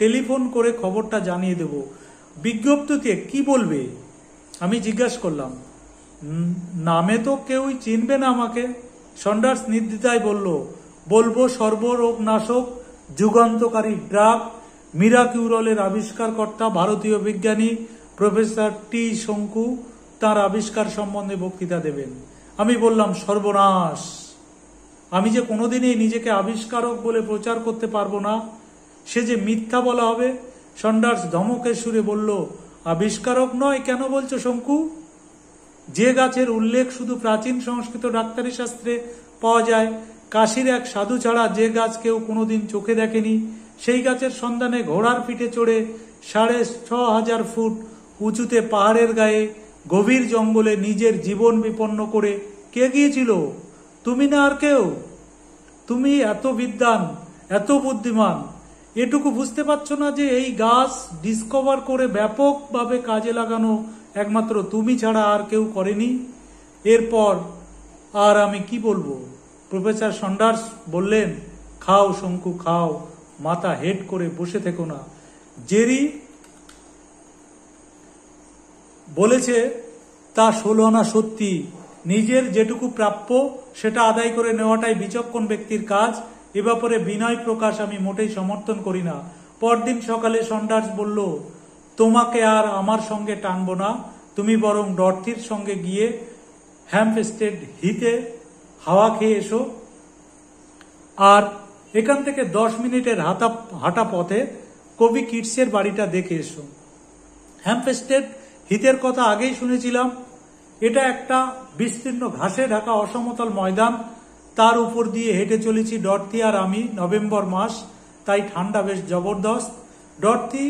টেলিফোন করে খবরটা জানিয়ে দেব। বিজ্ঞপ্তিতে কি বলবে? আমি জিজ্ঞাসা করলাম। নামে তো কেউই চিনবে না আমাকে। সন্ডার্স নির্দ্বিধায় বলবো সর্বরোগ নাশক যুগান্তকারী ড্রাগ মিরাকিউরলের আবিষ্কারকর্তা ভারতীয় বিজ্ঞানী প্রফেসর টি শঙ্কু তার আবিষ্কার সম্বন্ধে বক্তৃতা দেবেন। আমি বললাম, সর্বনাশ, আমি যে কোনোদিনই নিজেকে আবিষ্কারক বলে প্রচার করতে পারবো না, সে যে মিথ্যা বলা হবে। সন্ডার্স ধমকের সুরে বলল, আবিষ্কারক নয় কেন বলছো শঙ্কু? যে গাছের উল্লেখ শুধু প্রাচীন সংস্কৃত ডাক্তারি শাস্ত্রে পাওয়া যায়, কাশীর এক সাধু ছাড়া যে গাছ কেউ কোনোদিন চোখে দেখেনি, সেই গাছের সন্ধানে ঘোড়ার পিঠে চড়ে 6,500 ফুট উঁচুতে পাহাড়ের গায়ে গভীর জঙ্গলে নিজের জীবন বিপন্ন করে কে গিয়েছিল? তুমি না আর কেউ? তুমি এত বিদ্বান, এত বুদ্ধিমান, এটুকু বুঝতে পারছো না যে এই গাছ ডিসকভার করে ব্যাপকভাবে কাজে লাগানো একমাত্র তুমি ছাড়া আর কেউ করেনি? এরপর আর আমি কি বলবো? প্রফেসর সন্ডার্স বললেন, খাও শঙ্কু খাও, মাথা হেড করে বসে থেকো না। জেরি বলেছে তা 16 আনা সত্যি। নিজের যেটুকু প্রাপ্য সেটা আদায় করে নেওয়াটাই বিচক্ষণ ব্যক্তির কাজ। এ ব্যাপারে বিনয় প্রকাশ আমি মোটেই সমর্থন করি না। পরদিন সকালে সন্ডার্স বলল, তোমাকে আর আমার সঙ্গে টানবো না, তুমি বরং ডরথির সঙ্গে গিয়ে হ্যাম্পস্টেড হিতে হাওয়া খেয়ে এসো, আর এখান থেকে 10 মিনিটের হাঁটা পথে কবি কিটসের বাড়িটা দেখে এসো। হ্যাম্পস্টেড হিতের কথা আগেই শুনেছিলাম। এটা একটা বিস্তীর্ণ ঘাসে ঢাকা অসমতল ময়দান, তার উপর দিয়ে হেঁটে চলেছি ডরথি আর আমি। নভেম্বর মাস, তাই ঠান্ডা বেশ জবরদস্ত। ডরথি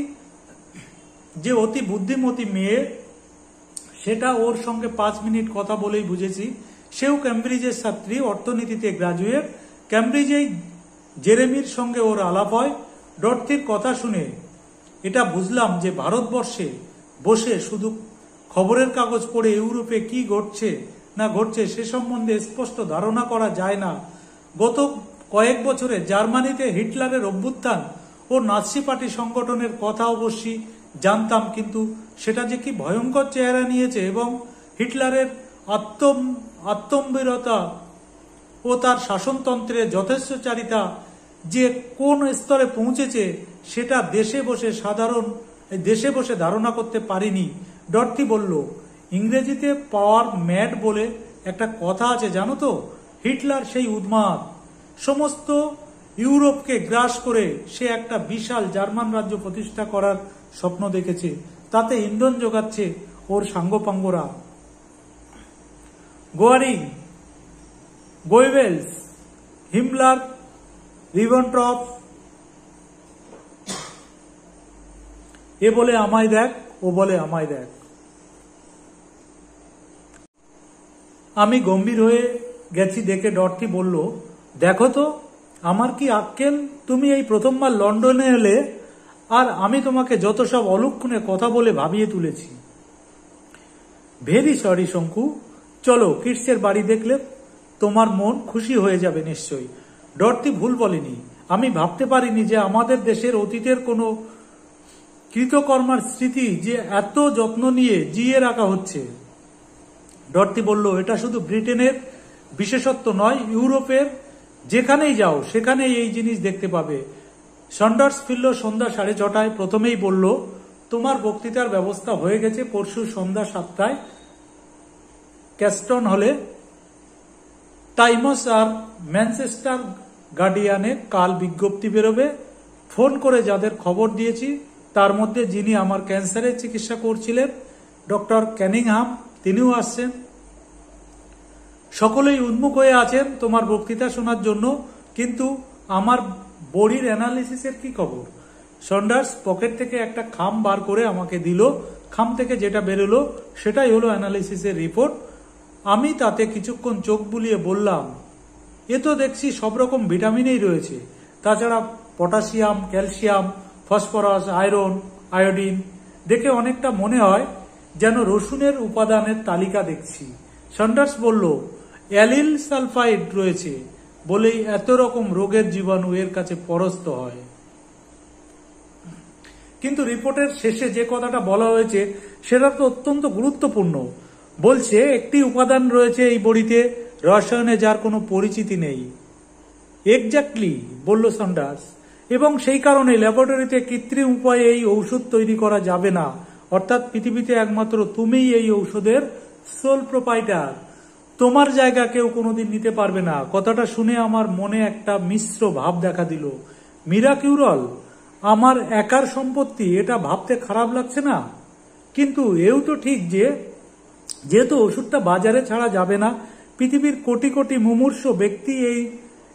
যে অতি বুদ্ধিমতী মেয়ে, সেটা ওর সঙ্গে 5 মিনিট কথা বলেই বুঝেছি। সেও ক্যামব্রিজের ছাত্রী, অর্থনীতিতে গ্রাজুয়েট। ক্যামব্রিজেই জেরেমির সঙ্গে ওর আলাপ হয়। ডরথির কথা শুনে এটা বুঝলাম যে ভারতবর্ষে বসে শুধু খবরের কাগজ পড়ে ইউরোপে কি ঘটছে না ঘটছে সে সম্বন্ধে স্পষ্ট ধারণা করা যায় না। গত কয়েক বছরে জার্মানিতে হিটলারের অভ্যুত্থান ও নাৎসি পার্টি সংগঠনের কথা অবশ্যই জানতাম, কিন্তু সেটা যে কি ভয়ঙ্কর চেহারা নিয়েছে এবং হিটলারের আত্মম্বীরতা ও তার শাসনতন্ত্রের যথেচ্ছাচারিতা যে কোন স্তরে পৌঁছেছে সেটা দেশে বসে ধারণা করতে পারিনি। ডরথি বলল, ইংরেজিতে পাওয়ার ম্যাড বলে একটা কথা আছে জানো তো? হিটলার সেই উন্মাদ, সমস্ত ইউরোপকে গ্রাস করে সে একটা বিশাল জার্মান রাজ্য প্রতিষ্ঠা করার স্বপ্ন দেখেছে। তাতে ইন্ধন যোগাচ্ছে ওর সাঙ্গপাঙ্গরা। গোয়ারিং, গোয়েবেলস, হিমলার, রিভেনট্রপ, এ বলে আমায় দেখ, ও বলে আমায় দেখ। আমি গম্ভীর হয়ে গেছি দেখে ডরথি বলল, দেখো তো আমার কি আক্কেল, তুমি এই প্রথমবার লন্ডনে এলে আর আমি তোমাকে যত সব অলক্ষণে কথা বলে ভাবিয়ে তুলেছি। ভেরি সরি শঙ্কু, চলো কিটসের বাড়ি, দেখলে তোমার মন খুশি হয়ে যাবে নিশ্চয়ই। ডরথি ভুল বলেনি। আমি ভাবতে পারিনি যে আমাদের দেশের অতীতের কোনো কৃতকর্মার স্মৃতি যে এত যত্ন নিয়ে জিয়ে রাখা হচ্ছে। ডরথি বলল, এটা শুধু ব্রিটেনের বিশেষত্ব নয়, ইউরোপের যেখানেই যাও সেখানেই এই জিনিস দেখতে পাবে। সন্ডার্স ফিরল সন্ধ্যা 6:30। প্রথমেই বলল, তোমার বক্তৃতার ব্যবস্থা হয়ে গেছে, পরশু সন্ধ্যা 7টায় ক্যাস্টন হলে। টাইমস আর ম্যানচেস্টার গার্ডিয়ানে কাল বিজ্ঞপ্তি বেরোবে। ফোন করে যাদের খবর দিয়েছি তার মধ্যে যিনি আমার ক্যান্সারের চিকিৎসা করছিলেন, ডক্টর ক্যানিংহাম, তিনিও আসছেন। সকলেই উন্মুখ হয়ে আছেন তোমার বক্তৃতা শোনার জন্য। কিন্তু আমার বডির অ্যানালিসিসের কি খবর? সন্ডার্স পকেট থেকে একটা খাম বার করে আমাকে দিল। খাম থেকে যেটা বেরোলো সেটাই হলো অ্যানালিসিসের রিপোর্ট। আমি তাতে কিছুক্ষণ চোখ বুলিয়ে বললাম, এ তো দেখছি সব রকম ভিটামিনই রয়েছে, তাছাড়া potassium, calcium, phosphorus, iron, iodine. দেখে অনেকটা মনে হয় যেন রসুনের উপাদানের তালিকা দেখছি। সন্ডার্স বলল, অ্যালিল সালফাইড রয়েছে বলেই এত রকম রোগের জীবাণু এর কাছে পরাস্ত হয়। কিন্তু রিপোর্টের শেষে যে কথাটা বলা হয়েছে সেটা তো অত্যন্ত গুরুত্বপূর্ণ। বলছে একটি উপাদান রয়েছে এই বড়িতে রসায়নে যার কোনো পরিচিতি নেই। এক্স্যাক্টলি, বলল সন্ডার্স, এবং সেই কারণে ল্যাবরেটরিতে কৃত্রিম উপায়ে এই ঔষধ তৈরি করা যাবে না। অর্থাৎ পৃথিবীতে একমাত্র তুমিই এই ঔষধের সোল প্রোপাইটার। তোমার জায়গা কেউ কোনোদিন নিতে পারবে না। কথাটা শুনে আমার মনে একটা মিশ্র ভাব দেখা দিল। মিরাকিউরল আমার একার সম্পত্তি, এটা ভাবতে খারাপ লাগছে না, কিন্তু এও তো ঠিক যে যেহেতু ওষুধটা বাজারে ছাড়া যাবে না, পৃথিবীর কোটি কোটি মুমূর্ষ ব্যক্তি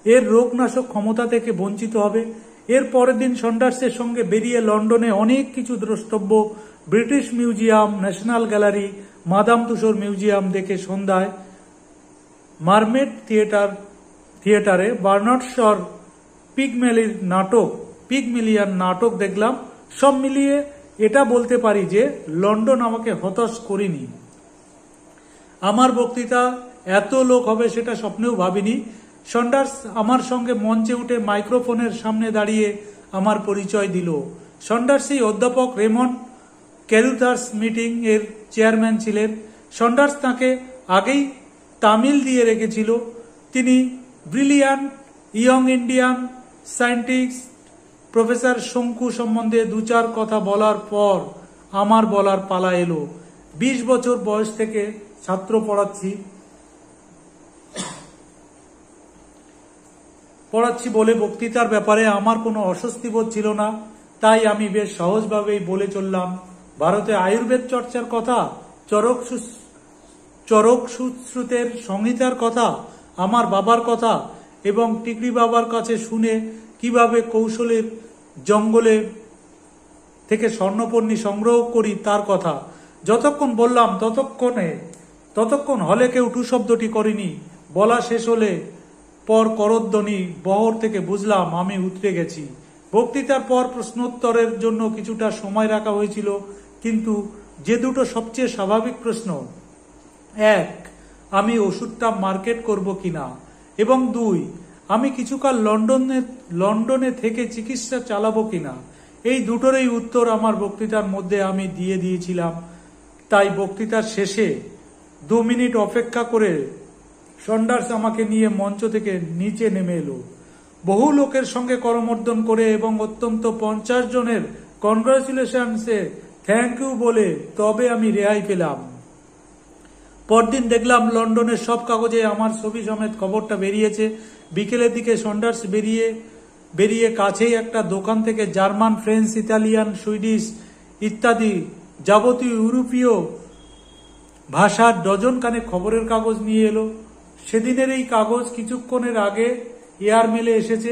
এর রোগনাশক ক্ষমতা থেকে বঞ্চিত হবে। এর পরের দিন সন্ডার্সের সঙ্গে বেরিয়ে লন্ডনে অনেক কিছু দ্রষ্টব্য, British museum, national gallery, Madame তুসোর মিউজিয়াম দেখে সন্ধ্যায় মারমেড থিয়েটারে বার্নার্ড শর পিগমেলিয়ান নাটক দেখলাম। সব মিলিয়ে এটা বলতে পারি যে লন্ডন আমাকে হতাশ করেনি। আমার বক্তৃতা এত লোক হবে সেটা স্বপ্নেও ভাবিনি। সন্ডার্স আমার সঙ্গে মঞ্চে উঠে মাইক্রোফোনের সামনে দাঁড়িয়ে আমার পরিচয় দিল। সন্ডার্সই অধ্যাপক রেমন্ড ক্যারুথার্স মিটিং এর চেয়ারম্যান ছিলেন। সন্ডার্স তাকে আগেই তামিল দিয়ে রেখেছিল। তিনি brilliant young Indian scientist professor শঙ্কু সম্বন্ধে দু চার কথা বলার পর আমার বলার পালা এলো। 20 বছর বয়স থেকে ছাত্র পড়াচ্ছি বলে বক্তৃতার ব্যাপারে আমার কোনো অস্বস্তি বোধ ছিল না। তাই আমি বেশ সহজভাবেই বলে চললাম ভারতে আয়ুর্বেদ চর্চার কথা, চরক সুশ্রুতের সংহিতার কথা, আমার বাবার কথা এবং টিকরি বাবার কাছে শুনে কিভাবে কৌশলের জঙ্গলে থেকে স্বর্ণপর্ণী সংগ্রহ করি তার কথা। যতক্ষণ বললাম ততক্ষণ হলে কেউ টু শব্দটি করেনি। বলা শেষ হলে পর করধ্বনি বহর থেকে বুঝলাম আমি উতরে গেছি। বক্তৃতার পর প্রশ্নোত্তরের জন্য কিছুটা সময় রাখা হয়েছিল, কিন্তু যে দুটো সবচেয়ে স্বাভাবিক প্রশ্ন, 1, আমি ওষুধটা মার্কেট করব কিনা, এবং 2, আমি কিছুকাল লন্ডনে থেকে চিকিৎসা চালাবো কিনা, এই দুটোরই উত্তর আমার বক্তৃতার মধ্যে আমি দিয়ে দিয়েছিলাম। তাই বক্তৃতার শেষে 2 মিনিট অপেক্ষা করে সন্ডার্স আমাকে নিয়ে মঞ্চ থেকে নিচে নেমে এলো। বহু লোকের সঙ্গে করমর্দন করে এবং অত্যন্ত 50 জনের কনগ্রাচুলেশনসে থ্যাংক ইউ বলে তবে আমি রেহাই পেলাম। পরদিন দেখলাম লন্ডনের সব কাগজে আমার ছবি সমেত খবরটা বেরিয়েছে। বিকেলের দিকে সন্ডার্স বেরিয়ে কাছেই একটা দোকান থেকে জার্মান, ফ্রেঞ্চ, ইতালিয়ান, সুইডিশ ইত্যাদি যাবতীয় ইউরোপীয় ভাষার ডজন খানেক খবরের কাগজ নিয়ে এলো। সেদিনের এই কাগজ কিছুক্ষণের আগে এয়ার মেলে এসেছে।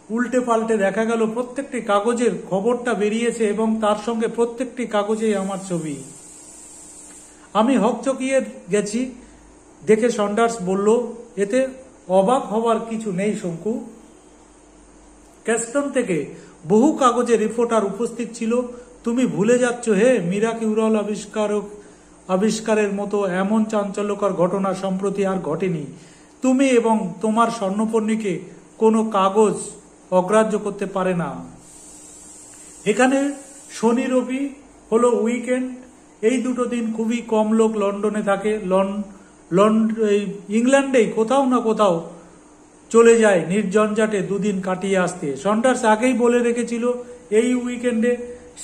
উল্টে পাল্টে দেখা গেল প্রত্যেকটি কাগজের খবরটা বেরিয়েছে এবং তার সঙ্গে প্রত্যেকটি কাগজেই আমার ছবি। আমি হকচকিয়ে গেছি দেখে সন্ডার্স বলল, এতে অবাক হবার কিছু নেই শঙ্কু। ক্যাস্টন থেকে বহু কাগজে রিপোর্টার উপস্থিত ছিল। তুমি ভুলে যাচ্ছ হে, মিরাকিউরল আবিষ্কারের মতো এমন চাঞ্চল্যকর ঘটনা সম্প্রতি আর ঘটেনি। তুমি এবং তোমার স্বর্ণপর্ণীকে কোনো কাগজ অগ্রাহ্য করতে পারে না। এখানে শনি রবি হলো উইকেন্ড। এই দুটো দিন খুবই কম লোক লন্ডনে থাকে। ইংল্যান্ডেই কোথাও না কোথাও চলে যায় নির্ঝঞ্ঝাটে 2 দিন কাটিয়ে আসতে। সন্ডার্স আগেই বলে রেখেছিল এই উইকেন্ডে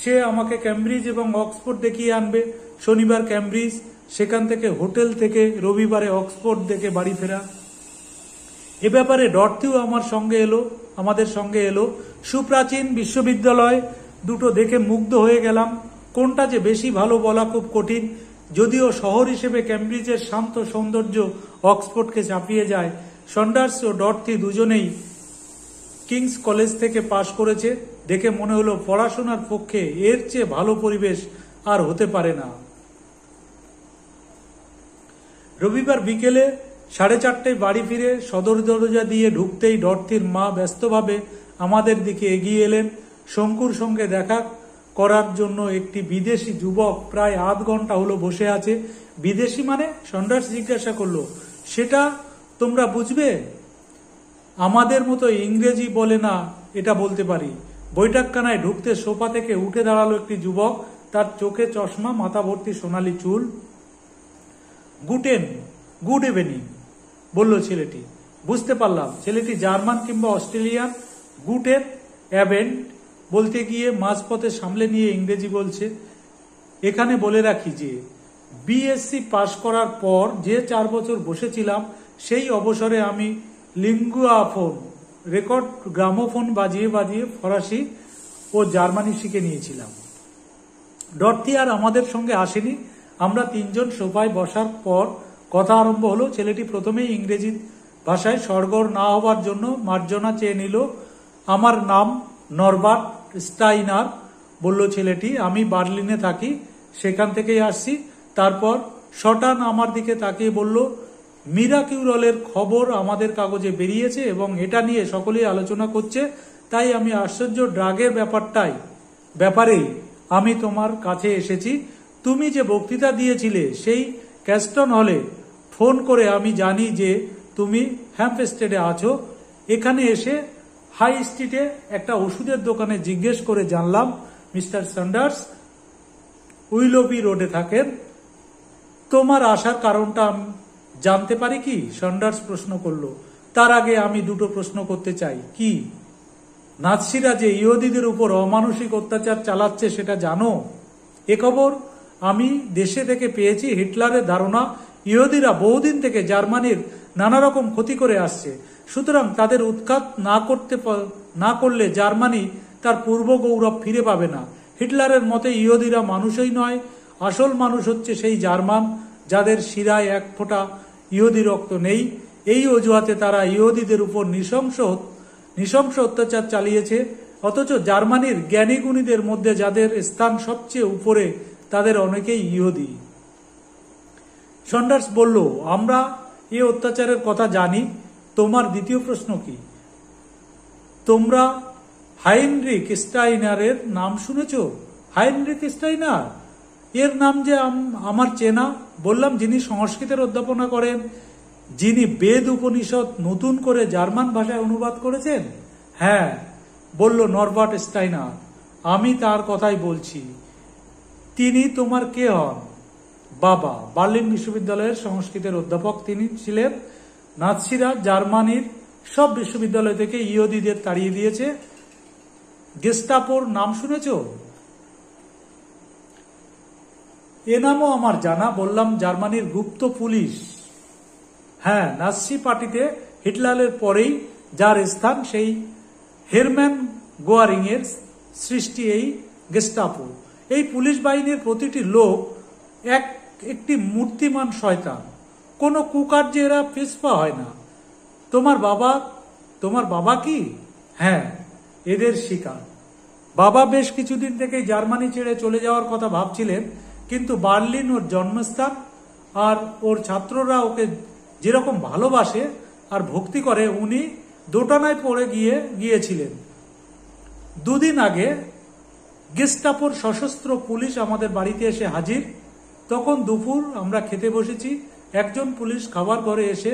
সে আমাকে ক্যামব্রিজ এবং অক্সফোর্ড দেখিয়ে আনবে। শনিবার ক্যামব্রিজ, সেখান থেকে হোটেল থেকে রবিবারে অক্সফোর্ড দেখে বাড়ি ফেরা। এ ব্যাপারে ডর্থিও আমাদের সঙ্গে এলো। সুপ্রাচীন বিশ্ববিদ্যালয় দুটো দেখে মুগ্ধ হয়ে গেলাম। কোনটা যে বেশি ভালো বলা খুব কঠিন, যদিও শহর হিসেবে ক্যামব্রিজের শান্ত সৌন্দর্য অক্সফোর্ডকে চাপিয়ে যায়। সন্ডার্স ও ডর্থি দুজনেই কিংস কলেজ থেকে পাশ করেছে। দেখে মনে হলো পড়াশোনার পক্ষে এর চেয়ে ভালো পরিবেশ আর হতে পারে না। রবিবার বিকেলে 4:30টায় বাড়ি ফিরে সদর দরজা দিয়ে ঢুকতেই ডর্থির মা ব্যস্তভাবে আমাদের দিকে এগিয়ে এলেন। শঙ্কুর সঙ্গে দেখা করার জন্য একটি বিদেশি যুবক প্রায় আধ ঘন্টা হলো বসে আছে। বিদেশি মানে? সন্ডার্স জিজ্ঞাসা করলো। সেটা তোমরা বুঝবে, আমাদের মতো ইংরেজি বলে না এটা বলতে পারি। বৈঠকখানায় ঢুকতে সোফা থেকে উঠে দাঁড়ালো একটি যুবক। তার চোখে চশমা, মাথা ভর্তি সোনালি চুল। গুড ইভিনিং বলল ছেলেটি। বুঝতে পারলাম ছেলেটি জার্মান কিংবা অস্ট্রেলিয়ান। গুটের অ্যাবেন্ড বলতে গিয়ে মাঝপথে সামলে নিয়ে ইংরেজি বলছে। এখানে বলে রাখি যে বিএসসি পাশ করার পর যে 4 বছর বসেছিলাম, সেই অবসরে আমি লিঙ্গুয়াফোন, রেকর্ড গ্রামোফোন বাজিয়ে বাজিয়ে ফরাসি ও জার্মানি শিখে নিয়েছিলাম। ডরথি আর আমাদের সঙ্গে আসেনি। আমরা 3 জন সোফায় বসার পর কথা আরম্ভ হলো। ছেলেটি প্রথমেই ইংরেজি ভাষায় সরগর না হবার জন্য মার্জনা চেয়ে নিল। আমার নাম নরবার্ট স্টাইনার বলল ছেলেটি। আমি বার্লিনে থাকি, সেখান থেকেই আসছি। তারপর শটান আমার দিকে তাকিয়ে বলল, মিরাকিউরলের খবর আমাদের কাগজে বেরিয়েছে এবং এটা নিয়ে সকলেই আলোচনা করছে। তাই আমি আশ্চর্য ড্রাগের ব্যাপারেই আমি তোমার কাছে এসেছি। তুমি যে বক্তৃতা দিয়েছিলে সেই ক্যাস্টন হলে ফোন করে আমি জানি যে তুমি হ্যাম্পস্টেডে আছো। এখানে এসে হাই স্ট্রিটে একটা ওষুধের দোকানে জিজ্ঞেস করে জানলাম মিস্টার স্যান্ডার্স উইলোবি রোডে থাকেন। তোমার আসার কারণটা জানতে পারি কি? স্যান্ডার্স প্রশ্ন করলো। তার আগে আমি 2টো প্রশ্ন করতে চাই। কি? নাৎসিরা যে ইহুদিদের উপর অমানসিক অত্যাচার চালাচ্ছে সেটা জানো? এ খবর আমি দেশে থেকে পেয়েছি। হিটলারের ধারণা ইহুদিরা বহুদিন থেকে জার্মানির নানা রকম ক্ষতি করে আসছে। সুতরাং তাদের উৎখাত না করলে জার্মানি তার পূর্ব গৌরব ফিরে পাবে না। হিটলারের মতে ইহুদিরা মানুষই নয়, আসল মানুষ হচ্ছে সেই জার্মান যাদের শিরায় 1 ফোঁটা ইহুদি রক্ত নেই। এই অজুহাতে তারা ইহুদিদের উপর নৃশংস অত্যাচার চালিয়েছে। অথচ জার্মানির জ্ঞানী গুণীদের মধ্যে যাদের স্থান সবচেয়ে উপরে, তাদের অনেকেই ইহুদি। স্যান্ডার্স বলল, আমরা এ অত্যাচারের কথা জানি। তোমার দ্বিতীয় প্রশ্ন কি? তোমরা হাইনরিখ স্টাইনারের নাম শুনেছ? Heinrich Steiner? এর নাম যে আমার চেনা। বললাম, যিনি সংস্কৃতের অধ্যাপনা করেন, যিনি বেদ উপনিষদ নতুন করে জার্মান ভাষায় অনুবাদ করেছেন। হ্যাঁ, বলল নরবার্ট স্টাইনার। আমি তার কথাই বলছি। তিনি তোমার কে হন? বাবা। বার্লিন বিশ্ববিদ্যালয়ের সংস্কৃতের অধ্যাপক তিনি ছিলেন। নাৎসিরা জার্মানির সব বিশ্ববিদ্যালয় থেকে ইহুদিদের তাড়িয়ে দিয়েছে। গেস্টাপোর নাম শুনেছ? এ নামও আমার জানা। বললাম, জার্মানির গুপ্ত পুলিশ। হ্যাঁ, নাৎসি পার্টিতে হিটলারের পরেই যার স্থান, সেই হেরম্যান গোয়ারিং এর সৃষ্টি এই গেস্টাপো। এই পুলিশ বাহিনীর প্রতিটি লোক একটি মূর্তিমান শয়তান। কোনো কুকার্যে এরা পিছপা হয় না। তোমার বাবা কি? হ্যাঁ, এদের শিকার। বাবা বেশ কিছুদিন থেকেই জার্মানি ছেড়ে চলে যাওয়ার কথা ভাবছিলেন, কিন্তু বার্লিন ওর জন্মস্থান, আর ওর ছাত্ররা ওকে যেরকম ভালোবাসে আর ভক্তি করে, উনি দোটানায় পড়ে গিয়েছিলেন। 2 দিন আগে গেস্টাপোর সশস্ত্র পুলিশ আমাদের বাড়িতে এসে হাজির। তখন দুপুর, আমরা খেতে বসেছি। একজন পুলিশ খাবার ঘরে এসে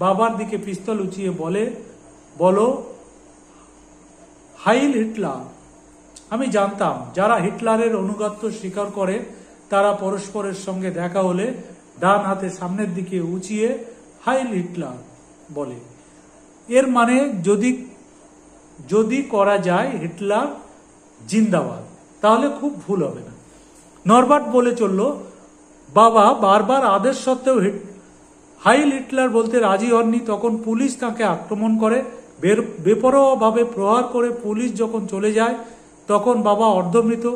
বাবার দিকে পিস্তল উঁচিয়ে বলো, হাইল হিটলার। আমি জানতাম যারা হিটলারের অনুগত্য স্বীকার করে তারা পরস্পরের সঙ্গে দেখা হলে ডান হাতে সামনের দিকে উঁচিয়ে হাইল হিটলার বলে। এর মানে যদি করা যায় হিটলার জিন্দাবাদ, তাহলে খুব ভুল হবে না। নরবার্ট বলে চলল, বাবা বারবার আদেশ সত্ত্বেও হাইল হিটলার বলতে রাজি হননি। তখন পুলিশ তাকে আক্রমণ করে, বেপরোয়াভাবে প্রহার করে। পুলিশ যখন চলে যায় তখন বাবা অর্ধমৃত,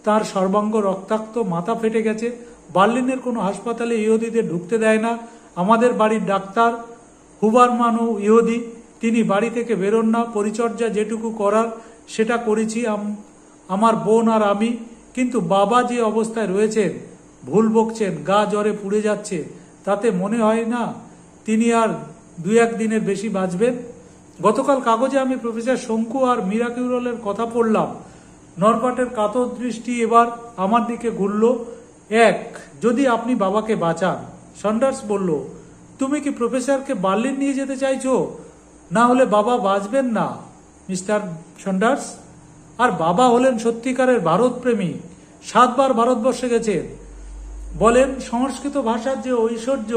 তার সর্বাঙ্গ রক্তাক্ত, মাথা ফেটে গেছে। বার্লিনের কোনো হাসপাতালে ইহুদিদের ঢুকতে দেয় না। আমাদের বাড়ির ডাক্তার হুবারমানও ইহুদি, তিনি বাড়ি থেকে বেরোন না। পরিচর্যা যেটুকু করার সেটা করেছি আমার বোন আর আমি। কিন্তু বাবা যে অবস্থায় রয়েছেন, ভুল বকছেন, গা জ্বরে পুড়ে যাচ্ছে, তাতে মনে হয় না তিনি আর 2-1 দিনের বেশি বাঁচবেন। গতকাল কাগজে আমি প্রফেসর শঙ্কু আর মিরাকিউরলের কথা পড়লাম। নরবার্টের কাতর দৃষ্টি এবার আমার দিকে ঘুরল। যদি আপনি বাবাকে বাঁচান। স্যান্ডার্স বলল, তুমি কি প্রফেসরকে বার্লিন নিয়ে যেতে চাইছো? না হলে বাবা বাঁচবেন না মিস্টার স্যান্ডার্স। আর বাবা হলেন সত্যিকারের ভারতপ্রেমী, 7 বার ভারতবর্ষে গেছেন। বলেন সংস্কৃত ভাষার যে ঐশ্বর্য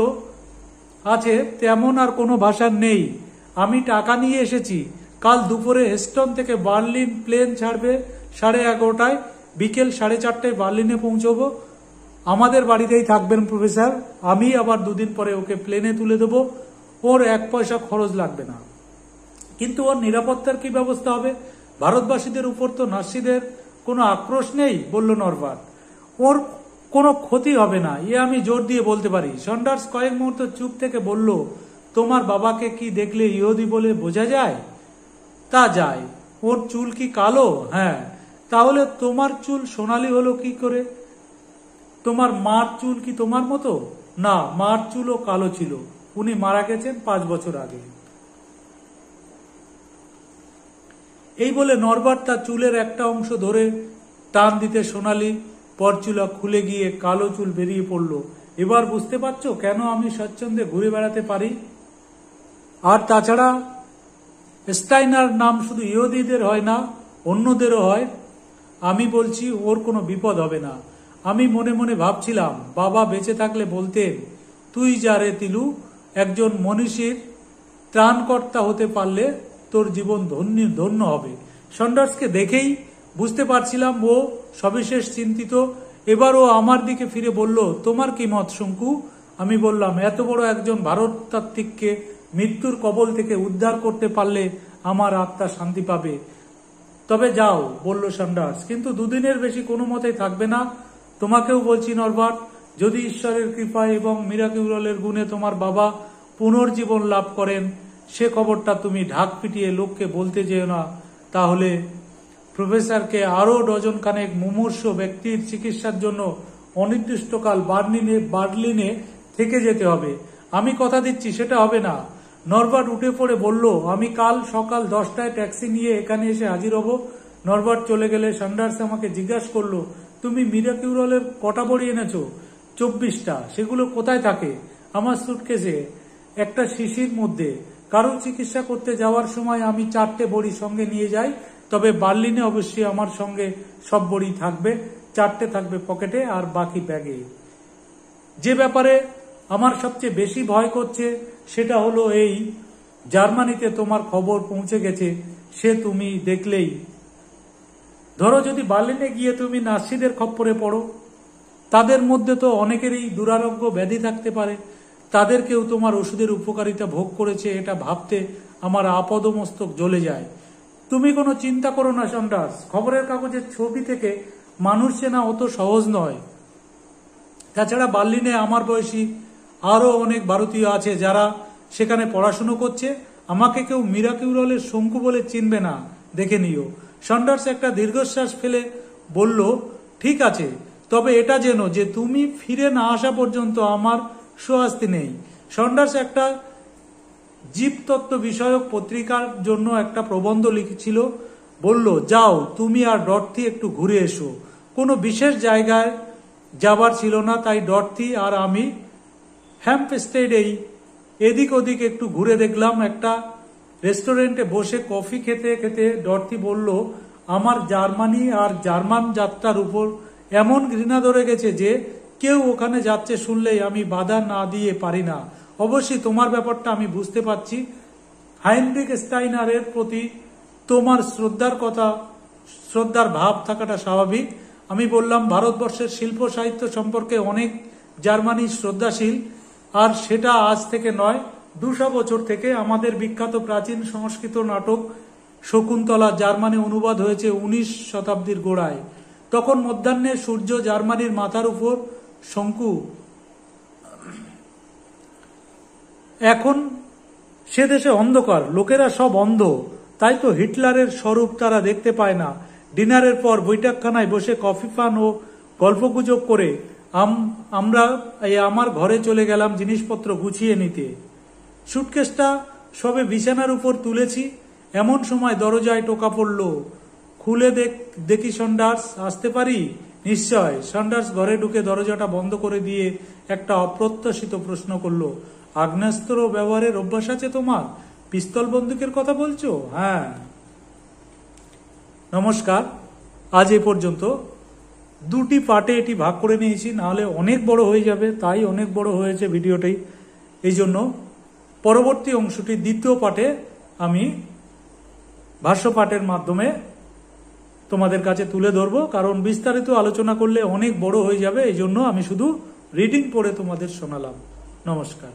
আছে তেমন আর কোনো ভাষার নেই। আমি টাকা নিয়ে এসেছি, কাল দুপুরে হেস্টন থেকে বার্লিন প্লেন ছাড়বে 11:30টায়, বিকেল 4:30টায় বার্লিনে পৌঁছবো। আমাদের বাড়িতেই থাকবেন প্রফেসর, আমি আবার 2 দিন পরে ওকে প্লেনে তুলে দেবো, ওর 1 পয়সা খরচ লাগবে না। কিন্তু ওর নিরাপত্তার কি ব্যবস্থা হবে? ভারতবাসীদের উপর তো নাসিদের কোনো আক্রোশ নেই, বলল নরবার্ট। ওর কোনো ক্ষতি হবে না, আমি জোর দিয়ে বলতে পারি। সন্ডার্স কয়েক মুহূর্ত চুপ থেকে বলল, তোমার বাবাকে কি দেখলে ইহুদি বলে বোঝা যায়? তা যায়। ওর চুল কি কালো? হ্যাঁ। তাহলে তোমার চুল সোনালী হলো কি করে? তোমার মার চুল কি তোমার মতো? না, মার চুলও কালো ছিল, উনি মারা গেছেন 5 বছর আগে। এই বলে নরবার্ট তার চুলের একটা অংশ ধরে টান দিতে সোনালী পরচুলা খুলে গিয়ে কালো চুল বেরিয়ে পড়ল। এবার বুঝতে পারছো কেন আমি স্বচ্ছন্দে ঘুরে বেড়াতে পারি? আর তাছাড়া স্টাইনার নাম শুধু ইহুদিদের হয় না, অন্যদেরও হয়। আমি বলছি ওর কোনো বিপদ হবে না। আমি মনে মনে ভাবছিলাম, বাবা বেঁচে থাকলে বলতেন, তুই যা রে তিলু, একজন মনীষীর ত্রাণকর্তা হতে পারলে তোর জীবন ধন্য হবে। সন্ডার্সকে দেখেই বুঝতে পারছিলাম ও সবিশেষ চিন্তিত। এবার ও আমার দিকে ফিরে বলল, তোমার কি মত শঙ্কু? আমি বললাম, এত বড় একজন ভারততাত্ত্বিককে মৃত্যুর কবল থেকে উদ্ধার করতে পারলে আমার আত্মা শান্তি পাবে। তবে যাও, বলল সন্ডার্স, কিন্তু 2 দিনের বেশি কোনো মতেই থাকবে না। তোমাকেও বলছি নরবার্ট, যদি ঈশ্বরের কৃপায় এবং মিরাকিউরালের গুণে তোমার বাবা পুনর্জীবন লাভ করেন, সে খবরটা তুমি ঢাক পিটিয়ে লোককে বলতে যেও না। তাহলে প্রফেসরকে আরো ডজনখানেক মুমূর্ষ ব্যক্তির চিকিৎসার জন্য অনির্দিষ্টকাল বার্লিনে থেকে যেতে হবে। আমি কথা দিচ্ছি সেটা হবে না। নরবার্ট উঠে পড়ে বলল, আমি কাল সকাল 10টায় ট্যাক্সি নিয়ে এখানে এসে হাজির হব। নরবার্ট চলে গেলে সন্ডার্স আমাকে জিজ্ঞাসা করলো, তুমি মিরাকিউরালের কটা বড়ি এনেছো? 24টা। সেগুলো কোথায় থাকে? আমার সুটকেসে, একটা শিশির মধ্যে। কারোর চিকিৎসা করতে যাওয়ার সময় আমি 4টে বড়ি সঙ্গে নিয়ে যাই, তবে বার্লিনে অবশ্যই আমার সঙ্গে সব বড়ি থাকবে। 4টে থাকবে পকেটে আর বাকি ব্যাগে। যে ব্যাপারে আমার সবচেয়ে বেশি ভয় করছে সেটা হলো এই, জার্মানিতে তোমার খবর পৌঁছে গেছে, সে তুমি দেখলেই। ধরো যদি বার্লিনে গিয়ে তুমি নাসিদের খপ্পরে পড়ো, তাদের মধ্যে তো অনেকেরই দুরারোগ্য ব্যাধি থাকতে পারে, তাদেরকেও তোমার ওষুধের উপকারিতা ভোগ করেছে, এটা ভাবতে আমার আপদমস্তক জ্বলে যায়। তুমি কোনো চিন্তা করো না সন্ডার্স, খবরের কাগজের ছবি থেকে মানুষ চেনা অত সহজ নয়। তাছাড়া বার্লিনে আমার বয়সী আরো অনেক ভারতীয় আছে যারা সেখানে পড়াশুনো করছে। আমাকে কেউ মিরাকিউরালের শঙ্কু বলে চিনবে না, দেখে নিও। সন্ডার্স একটা দীর্ঘশ্বাস ফেলে বলল, ঠিক আছে, তবে এটা যেন যে তুমি ফিরে না আসা পর্যন্ত আমার স্বস্তি নেই। সন্ডার্স একটা জীবতত্ত্ব বিষয়ক পত্রিকার জন্য একটা প্রবন্ধ লিখেছিল। বলল, যাও তুমি আর ডরথি একটু ঘুরে এসো। কোনো বিশেষ জায়গায় যাবার ছিল না, তাই ডরথি আর আমি হ্যাম্পস্টেডেই এদিক ওদিক একটু ঘুরে দেখলাম। একটা রেস্টুরেন্টে বসে কফি খেতে খেতে ডরথি বলল, আমার জার্মানি আর জার্মান যাত্রার উপর এমন ঘৃণা ধরে গেছে যে কেউ ওখানে যাচ্ছে শুনলেই আমি বাধা না দিয়ে পারি না। অবশ্যই তোমার ব্যাপারটা আমি বুঝতে পারছি। হাইনরিখ স্টাইনারের প্রতি তোমার শ্রদ্ধার ভাব থাকাটা স্বাভাবিক। আমি বললাম, ভারতবর্ষের শিল্প সাহিত্য সম্পর্কে অনেক জার্মানি শ্রদ্ধাশীল, আর সেটা আজ থেকে নয়, 200 বছর থেকে। আমাদের বিখ্যাত প্রাচীন সংস্কৃত নাটক শকুন্তলা জার্মানি অনুবাদ হয়েছে 19 শতাব্দীর গোড়ায়। তখন মধ্যাহ্নে সূর্য জার্মানির মাথার উপর শঙ্কু। এখন সে দেশে অন্ধকার, লোকেরা সব অন্ধ, তাই তো হিটলারের স্বরূপ তারা দেখতে পায় না। ডিনারের পর বৈঠকখানায় বসে কফি পান ও গল্পগুজব করে আমরা আমার ঘরে চলে গেলাম জিনিসপত্র গুছিয়ে নিতে। সুটকেসটা সবে বিছানার উপর তুলেছি, এমন সময় দরজায় টোকা পড়ল। খুলে দেখি সন্ডার্স, আসতে পারি? নিশ্চয়। সন্ডার্স ঘরে ঢুকে দরজাটা বন্ধ করে দিয়ে একটা অপ্রত্যাশিত প্রশ্ন করলো, আগ্নেয়াস্ত্র ব্যবহারের অভ্যাস আছে তোমার? পিস্তল বন্দুকের কথা বলছো? হ্যাঁ। নমস্কার, আজ এ পর্যন্ত। দুটি পার্টে এটি ভাগ করে নিয়েছি, নাহলে অনেক বড় হয়ে যাবে, তাই অনেক বড় হয়েছে ভিডিওটি। এই জন্য পরবর্তী অংশটি দ্বিতীয় পার্টে আমি ভাষ্য পাঠের মাধ্যমে তোমাদের কাছে তুলে ধরবো, কারণ বিস্তারিত আলোচনা করলে অনেক বড় হয়ে যাবে। এই জন্য আমি শুধু রিডিং পড়ে তোমাদের শোনালাম। নমস্কার।